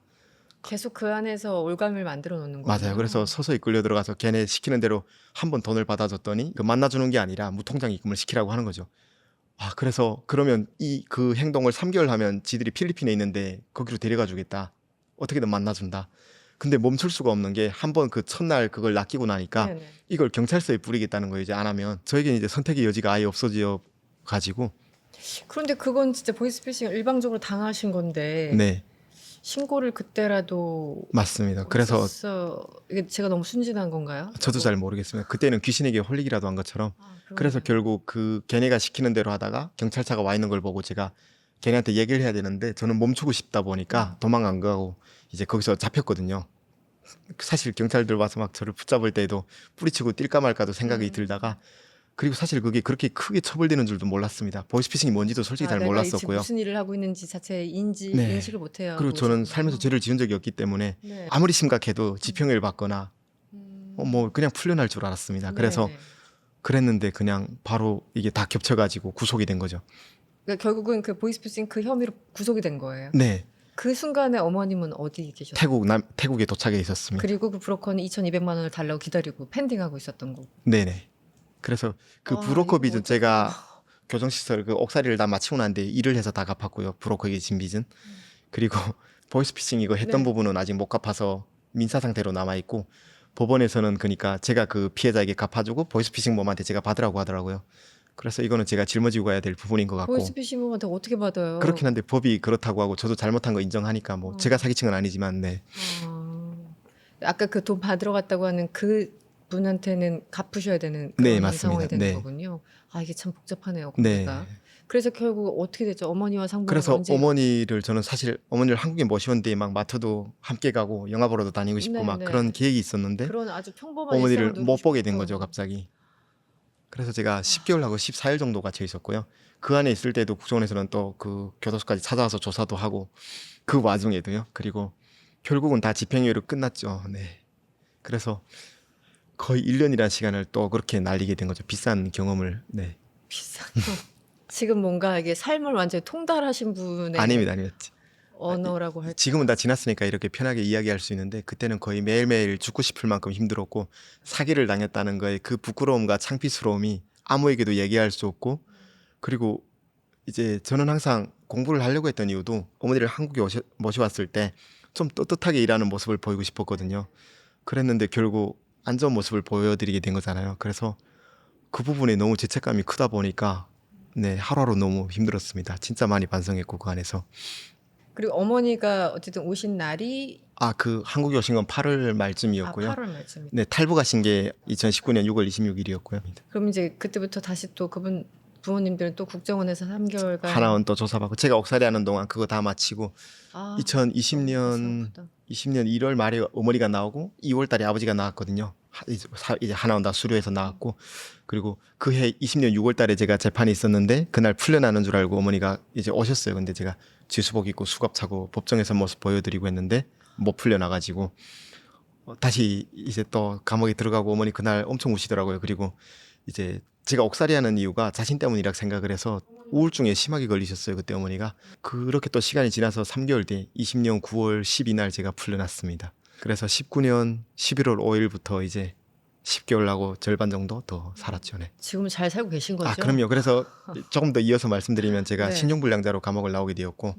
계속 그 안에서 올감을 만들어 놓는 거예요. 맞아요. 그래서 서서히 끌려 들어가서 걔네 시키는 대로 한 번 돈을 받아줬더니 그 만나주는 게 아니라 무통장 입금을 시키라고 하는 거죠. 아 그래서 그러면 그 행동을 3개월 하면 지들이 필리핀에 있는데 거기로 데려가 주겠다. 어떻게든 만나준다. 근데 멈출 수가 없는 게 한 번 그 첫날 그걸 낚이고 나니까 네네. 이걸 경찰서에 뿌리겠다는 거예요. 이제 안 하면 저에게는 이제 선택의 여지가 아예 없어져 가지고 그런데 그건 진짜 보이스피싱 일방적으로 당하신 건데 네 신고를 그때라도 맞습니다. 그래서 이게 제가 너무 순진한 건가요? 저도 잘 모르겠습니다. 그때는 귀신에게 홀리기라도 한 것처럼. 그래서 결국 그 걔네가 시키는 대로 하다가 경찰차가 와 있는 걸 보고 제가 걔네한테 얘기를 해야 되는데 저는 멈추고 싶다 보니까 도망 안 가고 이제 거기서 잡혔거든요. 사실 경찰들 와서 막 저를 붙잡을 때에도 뿌리치고 뛸까 말까도 생각이 들다가 그리고 사실 그게 그렇게 크게 처벌되는 줄도 몰랐습니다. 보이스피싱이 뭔지도 솔직히 잘 내가 몰랐었고요. 무슨 일을 하고 있는지 자체 네. 인식을 못해요. 그리고 저는 살면서 죄를 지은 적이 없기 때문에 네. 아무리 심각해도 집행유예를 받거나 뭐 그냥 풀려날 줄 알았습니다. 그래서 네네. 그랬는데 그냥 바로 이게 다 겹쳐가지고 구속이 된 거죠. 그러니까 결국은 그 보이스피싱 그 혐의로 구속이 된 거예요. 네, 그 순간에 어머님은 어디 계셨어요? 태국에 도착해 있었습니다. 그리고 그 브로커는 2,200만 원을 달라고 기다리고 펜딩하고 있었던 거고. 네네. 그래서 그 아, 브로커 이거 빚은 어떡해요. 제가 교정시설 그 옥살이를 다 마치고 난 뒤에 일을 해서 다 갚았고요. 브로커에게 진 빚은. 그리고 보이스피싱 이거 했던 네. 부분은 아직 못 갚아서 민사 상태로 남아 있고 법원에서는 그러니까 제가 그 피해자에게 갚아주고 보이스피싱범한테 제가 받으라고 하더라고요. 그래서 이거는 제가 짊어지고 가야 될 부분인 것 같고 보이스피싱범한테 어떻게 받아요? 그렇긴 한데 법이 그렇다고 하고 저도 잘못한 거 인정하니까 뭐 제가 사기친 건 아니지만 네. 아까 그 돈 받으러 갔다고 하는 그 분한테는 갚으셔야 되는 네, 그런 맞습니다. 상황이 되는 네. 거군요. 아 이게 참 복잡하네요. 네. 거기가. 그래서 결국 어떻게 됐죠? 어머니와 상봉은 그래서 언제? 어머니를 저는 사실 어머니를 한국에 모시는데 막 마트도 함께 가고 영화 보러도 다니고 싶고 네, 막 네. 그런 계획이 있었는데 그런 아주 평범한 어머니를 일상을 누리고 못 보게 된 싶었던 거죠 갑자기. 그래서 제가 10개월하고 14일 정도 갇혀 있었고요. 그 안에 있을 때도 국정원에서는 또 그 교도소까지 찾아와서 조사도 하고 그 와중에도요. 그리고 결국은 다 집행유예로 끝났죠. 네. 그래서 거의 1년이라는 시간을 또 그렇게 날리게 된 거죠. 비싼 경험을. 네. 비싼 거. 지금 뭔가 이게 삶을 완전히 통달하신 분의 아닙니다. 언어라고 할까? 지금은 다 지났으니까 이렇게 편하게 이야기할 수 있는데 그때는 거의 매일매일 죽고 싶을 만큼 힘들었고 사기를 당했다는 거에 그 부끄러움과 창피스러움이 아무에게도 얘기할 수 없고 그리고 이제 저는 항상 공부를 하려고 했던 이유도 어머니를 한국에 모셔왔을 때 좀 떳떳하게 일하는 모습을 보이고 싶었거든요. 그랬는데 결국 안 좋은 모습을 보여드리게 된 거잖아요. 그래서 그 부분에 너무 죄책감이 크다 보니까 네 하루하루 너무 힘들었습니다. 진짜 많이 반성했고 그 안에서 그리고 어머니가 어쨌든 오신 날이 그 한국에 오신 건 8월 말쯤이었고요. 8월 말쯤. 네 탈북하신 게 2019년 6월 26일이었고요. 그럼 이제 그때부터 다시 또 그분 부모님들은 또 국정원에서 3개월간 하나원 또 조사받고 제가 옥살이 하는 동안 그거 다 마치고 2020년 1월 말에 어머니가 나오고 2월 달에 아버지가 나왔거든요. 이제 하나원 다 수료해서 나왔고 그리고 그해 20년 6월 달에 제가 재판이 있었는데 그날 풀려나는 줄 알고 어머니가 이제 오셨어요. 근데 제가 지수복 입고 수갑 차고 법정에서 모습 보여드리고 했는데 못 풀려나가지고 다시 이제 또 감옥에 들어가고 어머니 그날 엄청 우시더라고요. 그리고 이제 제가 옥살이 하는 이유가 자신 때문이라고 생각을 해서 우울증에 심하게 걸리셨어요. 그때 어머니가. 그렇게 또 시간이 지나서 3개월 뒤 20년 9월 12날 제가 풀려났습니다. 그래서 19년 11월 5일부터 이제 10개월하고 절반 정도 더 살았죠. 네. 지금 잘 살고 계신 거죠? 그럼요. 그래서 조금 더 이어서 말씀드리면 제가 네. 신용불량자로 감옥을 나오게 되었고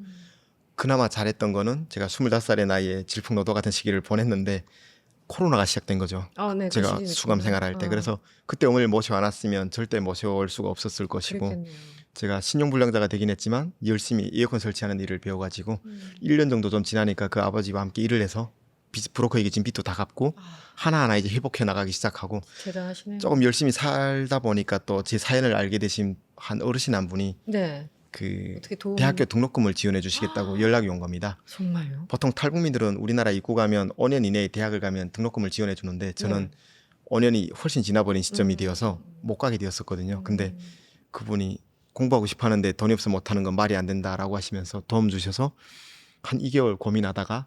그나마 잘했던 거는 제가 25살의 나이에 질풍노도 같은 시기를 보냈는데 코로나가 시작된 거죠. 네, 그 제가 시기는 수감 있구나. 생활할 때. 그래서 그때 어머니를 모셔왔으면 절대 모셔올 수가 없었을 것이고 그랬겠네요. 제가 신용불량자가 되긴 했지만 열심히 에어컨 설치하는 일을 배워가지고 음. 1년 정도 좀 지나니까 그 아버지와 함께 일을 해서 브로커에게 진 빚도 다 갚고 아, 하나하나 이제 회복해 나가기 시작하고 대단하시네요. 조금 열심히 살다 보니까 또 제 사연을 알게 되신 한 어르신 한 분이 네. 그 어떻게 도움? 대학교 등록금을 지원해 주시겠다고 연락이 온 겁니다. 정말요? 보통 탈북민들은 우리나라 입국 가면 5년 이내에 대학을 가면 등록금을 지원해 주는데 저는 5년이 훨씬 지나버린 시점이 되어서 못 가게 되었었거든요. 근데 그분이 공부하고 싶어 하는데 돈이 없어 못 하는 건 말이 안 된다라고 하시면서 도움 주셔서 한 2개월 고민하다가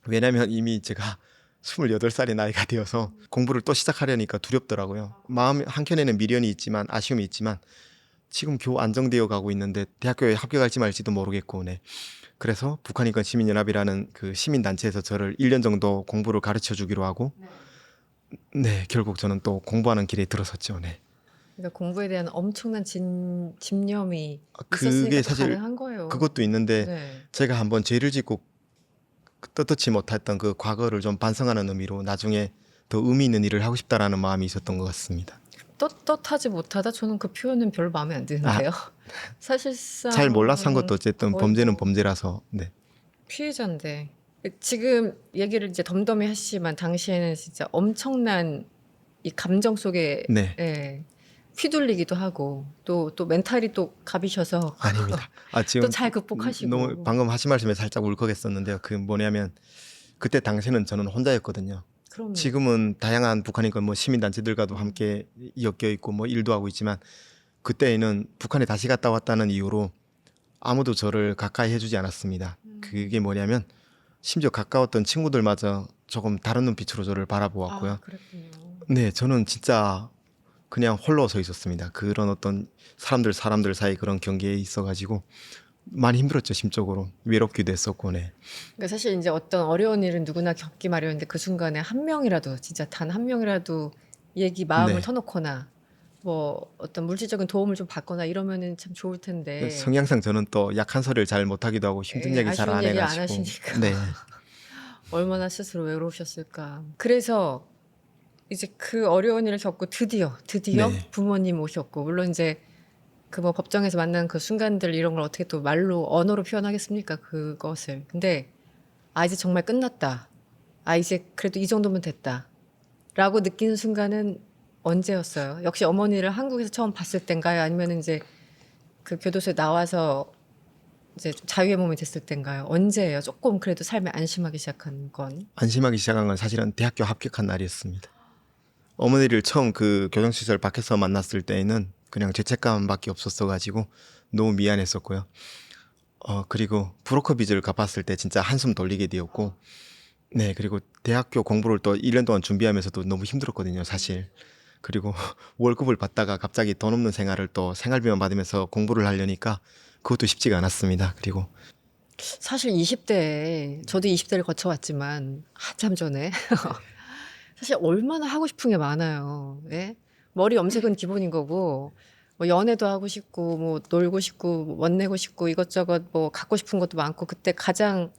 왜냐면 이미 제가 28살의 나이가 되어서 공부를 또 시작하려니까 두렵더라고요. 마음 한켠에는 미련이 있지만 아쉬움이 있지만 지금 겨우 안정되어 가고 있는데 대학교에 합격할지 말지도 모르겠고 네. 그래서 북한인권 시민연합이라는 그 시민단체에서 저를 1년 정도 공부를 가르쳐 주기로 하고 네 결국 저는 또 공부하는 길에 들어섰죠. 네. 그러니까 공부에 대한 엄청난 집념이 그게 있었으니까 또 사실 가능한 거예요. 그것도 있는데 네. 제가 한번 죄를 짓고 떳떳지 못했던 그 과거를 좀 반성하는 의미로 나중에 더 의미 있는 일을 하고 싶다라는 마음이 있었던 것 같습니다. 떳떳하지 못하다 저는 그 표현은 별로 마음에 안 드는데요. 사실상 잘 몰라서 한 것도 어쨌든 거의 범죄는 뭐 범죄라서 네. 피해자인데 지금 얘기를 이제 덤덤히 하시지만 당시에는 진짜 엄청난 이 감정 속에 네. 휘둘리기도 하고 또 멘탈이 또 갑이셔서 아닙니다. 지금 또 잘 극복하시고 너무 방금 하신 말씀에 살짝 울컥했었는데요. 그 뭐냐면 그때 당시에는 저는 혼자였거든요. 그럼 지금은 다양한 북한인권 뭐 시민단체들과도 함께 엮여 있고 뭐 일도 하고 있지만 그때에는 북한에 다시 갔다 왔다는 이유로 아무도 저를 가까이 해주지 않았습니다. 그게 뭐냐면 심지어 가까웠던 친구들마저 조금 다른 눈빛으로 저를 바라보았고요. 그랬군요. 네, 저는 진짜 그냥 홀로 서 있었습니다. 그런 어떤 사람들 사이 그런 경계에 있어가지고 많이 힘들었죠. 심적으로 외롭기도 했었고, 네. 그러니까 사실 이제 어떤 어려운 일은 누구나 겪기 마련인데 그 순간에 한 명이라도 진짜 단 한 명이라도 얘기 마음을 네. 터놓거나 뭐 어떤 물질적인 도움을 좀 받거나 이러면은 참 좋을 텐데 성향상 저는 또 약한 소리를 잘 못하기도 하고 힘든 얘기 잘 아쉬운 안 얘기 안 해가지고. 하시니까 네. 얼마나 스스로 외로우셨을까. 그래서 이제 그 어려운 일을 겪고 드디어 네. 부모님 오셨고 물론 이제 그 뭐 법정에서 만난 그 순간들 이런 걸 어떻게 또 말로 언어로 표현하겠습니까 그것을. 근데 이제 정말 끝났다. 이제 그래도 이 정도면 됐다. 라고 느끼는 순간은 언제였어요? 역시 어머니를 한국에서 처음 봤을 땐가요? 아니면 이제 그 교도소에 나와서 이제 좀 자유의 몸이 됐을 땐가요? 언제예요? 조금 그래도 삶에 안심하기 시작한 건. 안심하기 시작한 건 사실은 대학교 합격한 날이었습니다. 어머니를 처음 그 교정시설 밖에서 만났을 때에는 그냥 죄책감밖에 없었어가지고 너무 미안했었고요. 그리고 브로커 빚을 갚았을 때 진짜 한숨 돌리게 되었고, 네, 그리고 대학교 공부를 또 1년 동안 준비하면서도 너무 힘들었거든요, 사실. 그리고 월급을 받다가 갑자기 돈 없는 생활을 또 생활비만 받으면서 공부를 하려니까 그것도 쉽지가 않았습니다. 그리고 사실 20대에 저도 20대를 거쳐왔지만 한참 전에 사실 얼마나 하고 싶은 게 많아요. 예? 머리 염색은 기본인 거고 뭐 연애도 하고 싶고 뭐 놀고 싶고 뭐 멋내고 싶고 이것저것 뭐 갖고 싶은 것도 많고 그때 가장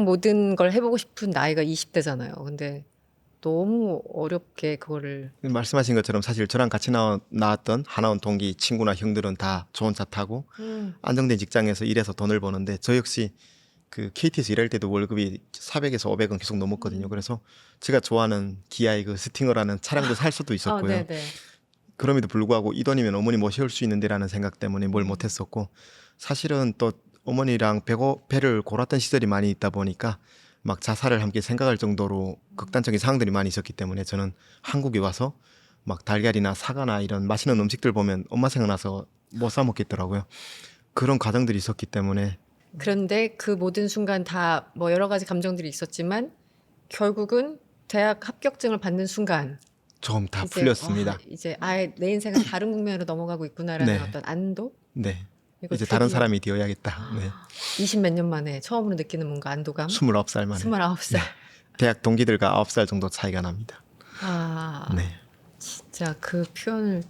모든 걸 해보고 싶은 나이가 20대잖아요. 근데 너무 어렵게 그거를 말씀하신 것처럼 사실 저랑 같이 나왔던 하나원 동기 친구나 형들은 다 좋은 차 타고 안정된 직장에서 일해서 돈을 버는데 저 역시 그 KT에서 일할 때도 월급이 400에서 500은 계속 넘었거든요. 그래서 제가 좋아하는 기아의 그 스팅어라는 차량도 살 수도 있었고요. 네네. 그럼에도 불구하고 이 돈이면 어머니 모셔올 수 있는데라는 생각 때문에 뭘 못했었고 사실은 또 어머니랑 배를 골았던 시절이 많이 있다 보니까 막 자살을 함께 생각할 정도로 극단적인 상황들이 많이 있었기 때문에 저는 한국에 와서 막 달걀이나 사과나 이런 맛있는 음식들 보면 엄마 생각나서 못 사 먹겠더라고요. 그런 과정들이 있었기 때문에 그런데 그 모든 순간 다 뭐 여러 가지 감정들이 있었지만 결국은 대학 합격증을 받는 순간 좀 다 이제 풀렸습니다. 이제 아예 내 인생은 다른 국면으로 넘어가고 있구나라는 네. 어떤 안도? 네. 이거 이제 다른 드디어 사람이 되어야겠다. 네. 20 몇 년 만에 처음으로 느끼는 뭔가 안도감? 29살 만에. 29살. 대학 동기들과 9살 정도 차이가 납니다. 네. 진짜 그 표현을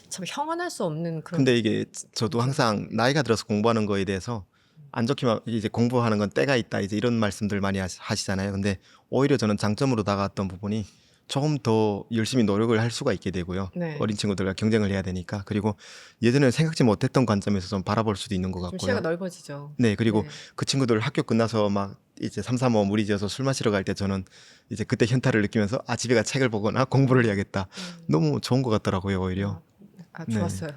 참 형언할 수 없는 그런. 근데 이게 저도 항상 나이가 들어서 공부하는 거에 대해서 안 좋게만 이제 공부하는 건 때가 있다 이제 이런 말씀들 많이 하시잖아요. 근데 오히려 저는 장점으로 다가왔던 부분이 조금 더 열심히 노력을 할 수가 있게 되고요. 네. 어린 친구들과 경쟁을 해야 되니까. 그리고 예전에 생각지 못했던 관점에서 좀 바라볼 수도 있는 것 좀 시야가 같고요. 넓어지죠. 네, 그리고 네. 그 친구들 학교 끝나서 막 이제 삼삼오오 무리지어서 술 마시러 갈 때 저는 이제 그때 현타를 느끼면서 아 집에 가 책을 보거나 공부를 해야겠다. 너무 좋은 것 같더라고요, 오히려. 네. 좋았어요.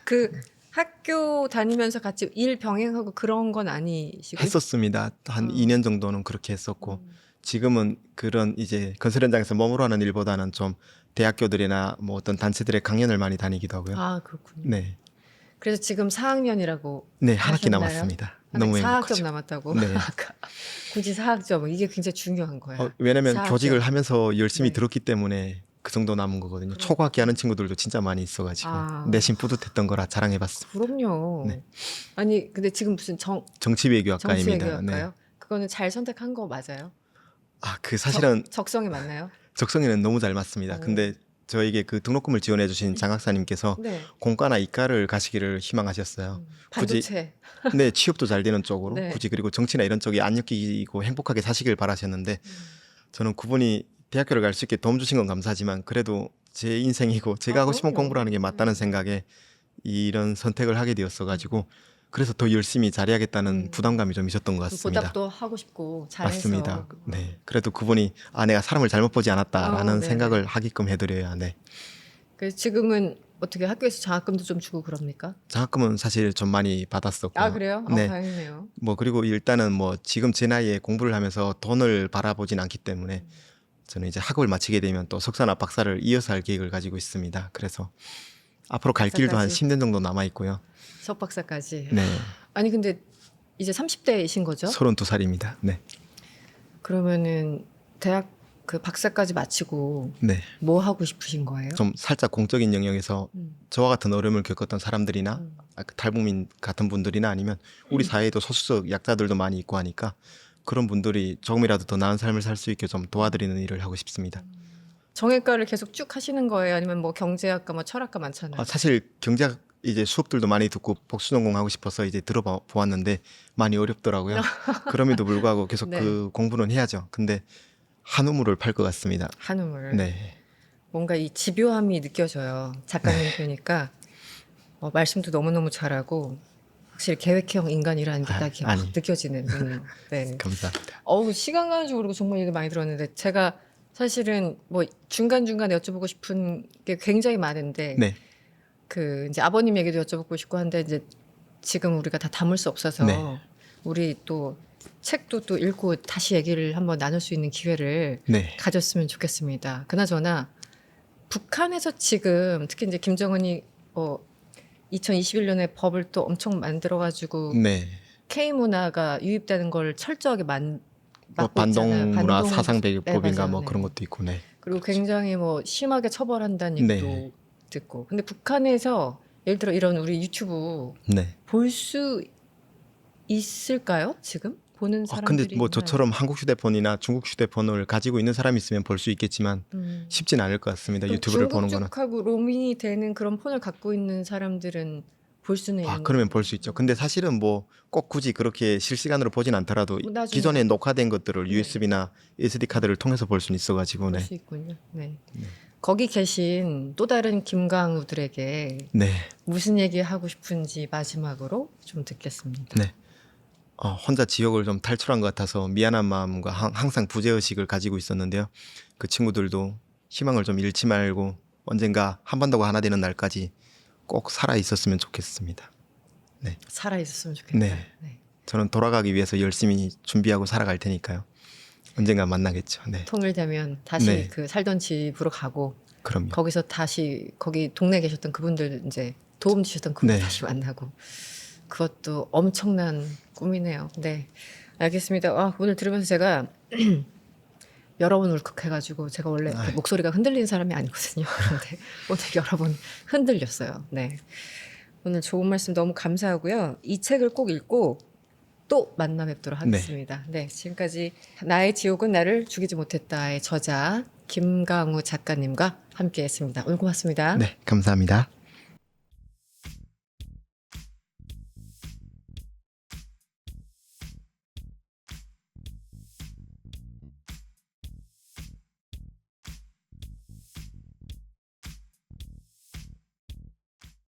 그 학교 다니면서 같이 일 병행하고 그런 건 아니시고 했었습니다. 한 어. 2년 정도는 그렇게 했었고 음. 지금은 그런 이제 건설 현장에서 머무러 하는 일보다는 좀 대학교들이나 뭐 어떤 단체들의 강연을 많이 다니기도 하고요. 아, 그렇군요. 네, 그래서 지금 4학년이라고 네, 한 학기 하셨나요? 남았습니다. 너무 4학점 행복하죠. 남았다고. 네. 아까 굳이 4학점 이게 굉장히 중요한 거야. 왜냐면 4학점. 교직을 하면서 열심히 네. 들었기 때문에 그 정도 남은 거거든요. 그렇군요. 초과학기 하는 친구들도 진짜 많이 있어가지고 아. 내심 뿌듯했던 거라 자랑해봤습니다. 그럼요. 네. 아니 근데 지금 무슨 정치외교학과입니다. 네. 정치외교할까요? 그거는 잘 선택한 거 맞아요? 그 사실은 적성이 맞나요? 적성에는 너무 잘 맞습니다. 오. 근데 저에게 그 등록금을 지원해 주신 장학사님께서 네. 공과나 이과를 가시기를 희망하셨어요. 반도체. 네, 취업도 잘 되는 쪽으로 네. 굳이 그리고 정치나 이런 쪽에 안 엮이고 행복하게 사시길 바라셨는데 저는 그분이 대학교를 갈 수 있게 도움 주신 건 감사하지만 그래도 제 인생이고 제가 하고 싶은 그럼요. 공부를 하는 게 맞다는 생각에 이런 선택을 하게 되었어 가지고 그래서 더 열심히 잘해야겠다는 부담감이 좀 있었던 것 그 같습니다. 보답도 하고 싶고 잘해서. 맞습니다. 네, 그래도 그분이 내가 사람을 잘못 보지 않았다라는 네네. 생각을 하게끔 해드려야. 네, 그래서 지금은 어떻게 학교에서 장학금도 좀 주고 그럽니까? 장학금은 사실 좀 많이 받았었고요. 아, 그래요? 네, 다행이네요. 뭐 그리고 일단은 뭐 지금 제 나이에 공부를 하면서 돈을 바라보진 않기 때문에 저는 이제 학업을 마치게 되면 또 석사나 박사를 이어서 할 계획을 가지고 있습니다. 그래서 앞으로 갈 길도 한 박사까지? 10년 정도 남아 있고요. 석박사까지. 네, 아니 근데 이제 30대이신 거죠? 32살입니다. 네, 그러면은 대학 그 박사까지 마치고 네, 뭐 하고 싶으신 거예요? 좀 살짝 공적인 영역에서 음. 저와 같은 어려움을 겪었던 사람들이나 그 탈북민 같은 분들이나 아니면 우리 사회에도 소수적 약자들도 많이 있고 하니까 그런 분들이 조금이라도 더 나은 삶을 살 수 있게 좀 도와드리는 일을 하고 싶습니다. 정외과를 계속 쭉 하시는 거예요? 아니면 뭐 경제학과, 뭐 철학과 많잖아요. 사실 경제학 이제 수업들도 많이 듣고 복수 전공하고 싶어서 이제 들어보았는데 많이 어렵더라고요. 그럼에도 불구하고 계속 네. 그 공부는 해야죠. 근데 한우물을 팔 것 같습니다. 한우물. 네, 뭔가 이 집요함이 느껴져요. 작가님 뵈니까 말씀도 너무너무 잘하고 확실히 계획형 인간이라는 게 딱 아니. 느껴지는. 네. 감사합니다. 시간 가는 줄 모르고 정말 얘기 많이 들었는데 제가 사실은 뭐 중간중간에 여쭤보고 싶은 게 굉장히 많은데 네, 그 이제 아버님 얘기도 여쭤보고 싶고 한데 이제 지금 우리가 다 담을 수 없어서 네. 우리 또 책도 또 읽고 다시 얘기를 한번 나눌 수 있는 기회를 네, 가졌으면 좋겠습니다. 그나저나 북한에서 지금 특히 이제 김정은이 2021년에 법을 또 엄청 만들어가지고 네. K 문화가 유입되는 걸 철저하게 막고 있잖아요. 반동문화 반동- 사상배급법인가 네, 맞아요. 뭐 네. 그런 것도 있고, 네. 그리고 굉장히 뭐 심하게 처벌한다는 네. 얘기도 듣고. 근데 북한에서 예를 들어 이런 우리 유튜브 네. 볼 수 있을까요? 지금 보는 사람들이? 근데 뭐 저처럼 한국 휴대폰이나 중국 휴대폰을 가지고 있는 사람이 있으면 볼 수 있겠지만 쉽진 않을 것 같습니다. 그럼 유튜브를 보는 중국 거는. 쪽하고 로밍이 되는 그런 폰을 갖고 있는 사람들은 볼 수는 있는 그러면 볼 수 있죠. 근데 사실은 뭐 꼭 굳이 그렇게 실시간으로 보진 않더라도 뭐 나중에. 기존에 녹화된 것들을 네. USB나 SD 카드를 통해서 볼 수는 있어가지고, 네. 볼 수 있군요. 네. 거기 계신 또 다른 김강우들에게 네. 무슨 얘기 하고 싶은지 마지막으로 좀 듣겠습니다. 네. 혼자 지옥을 좀 탈출한 것 같아서 미안한 마음과 항상 부재의식을 가지고 있었는데요. 그 친구들도 희망을 좀 잃지 말고 언젠가 한 번 더 하나 되는 날까지 꼭 살아 있었으면 좋겠습니다. 살아 있었으면 좋겠다. 네. 저는 돌아가기 위해서 열심히 준비하고 살아갈 테니까요. 언젠가 만나겠죠. 네. 통일되면 다시 네. 그 살던 집으로 가고 그럼요. 거기서 다시 거기 동네에 계셨던 그분들 이제 도움 주셨던 그분들 네. 다시 만나고 그것도 엄청난 꿈이네요. 네, 알겠습니다. 오늘 들으면서 제가 여러 번 울컥해가지고 제가 원래 아이. 목소리가 흔들리는 사람이 아니거든요. 그런데 오늘 여러 번 흔들렸어요. 네, 오늘 좋은 말씀 너무 감사하고요. 이 책을 꼭 읽고 또 만나 뵙도록 하겠습니다. 네, 지금까지 나의 지옥은 나를 죽이지 못했다의 저자 김강우 작가님과 함께했습니다. 오늘 고맙습니다. 네, 감사합니다.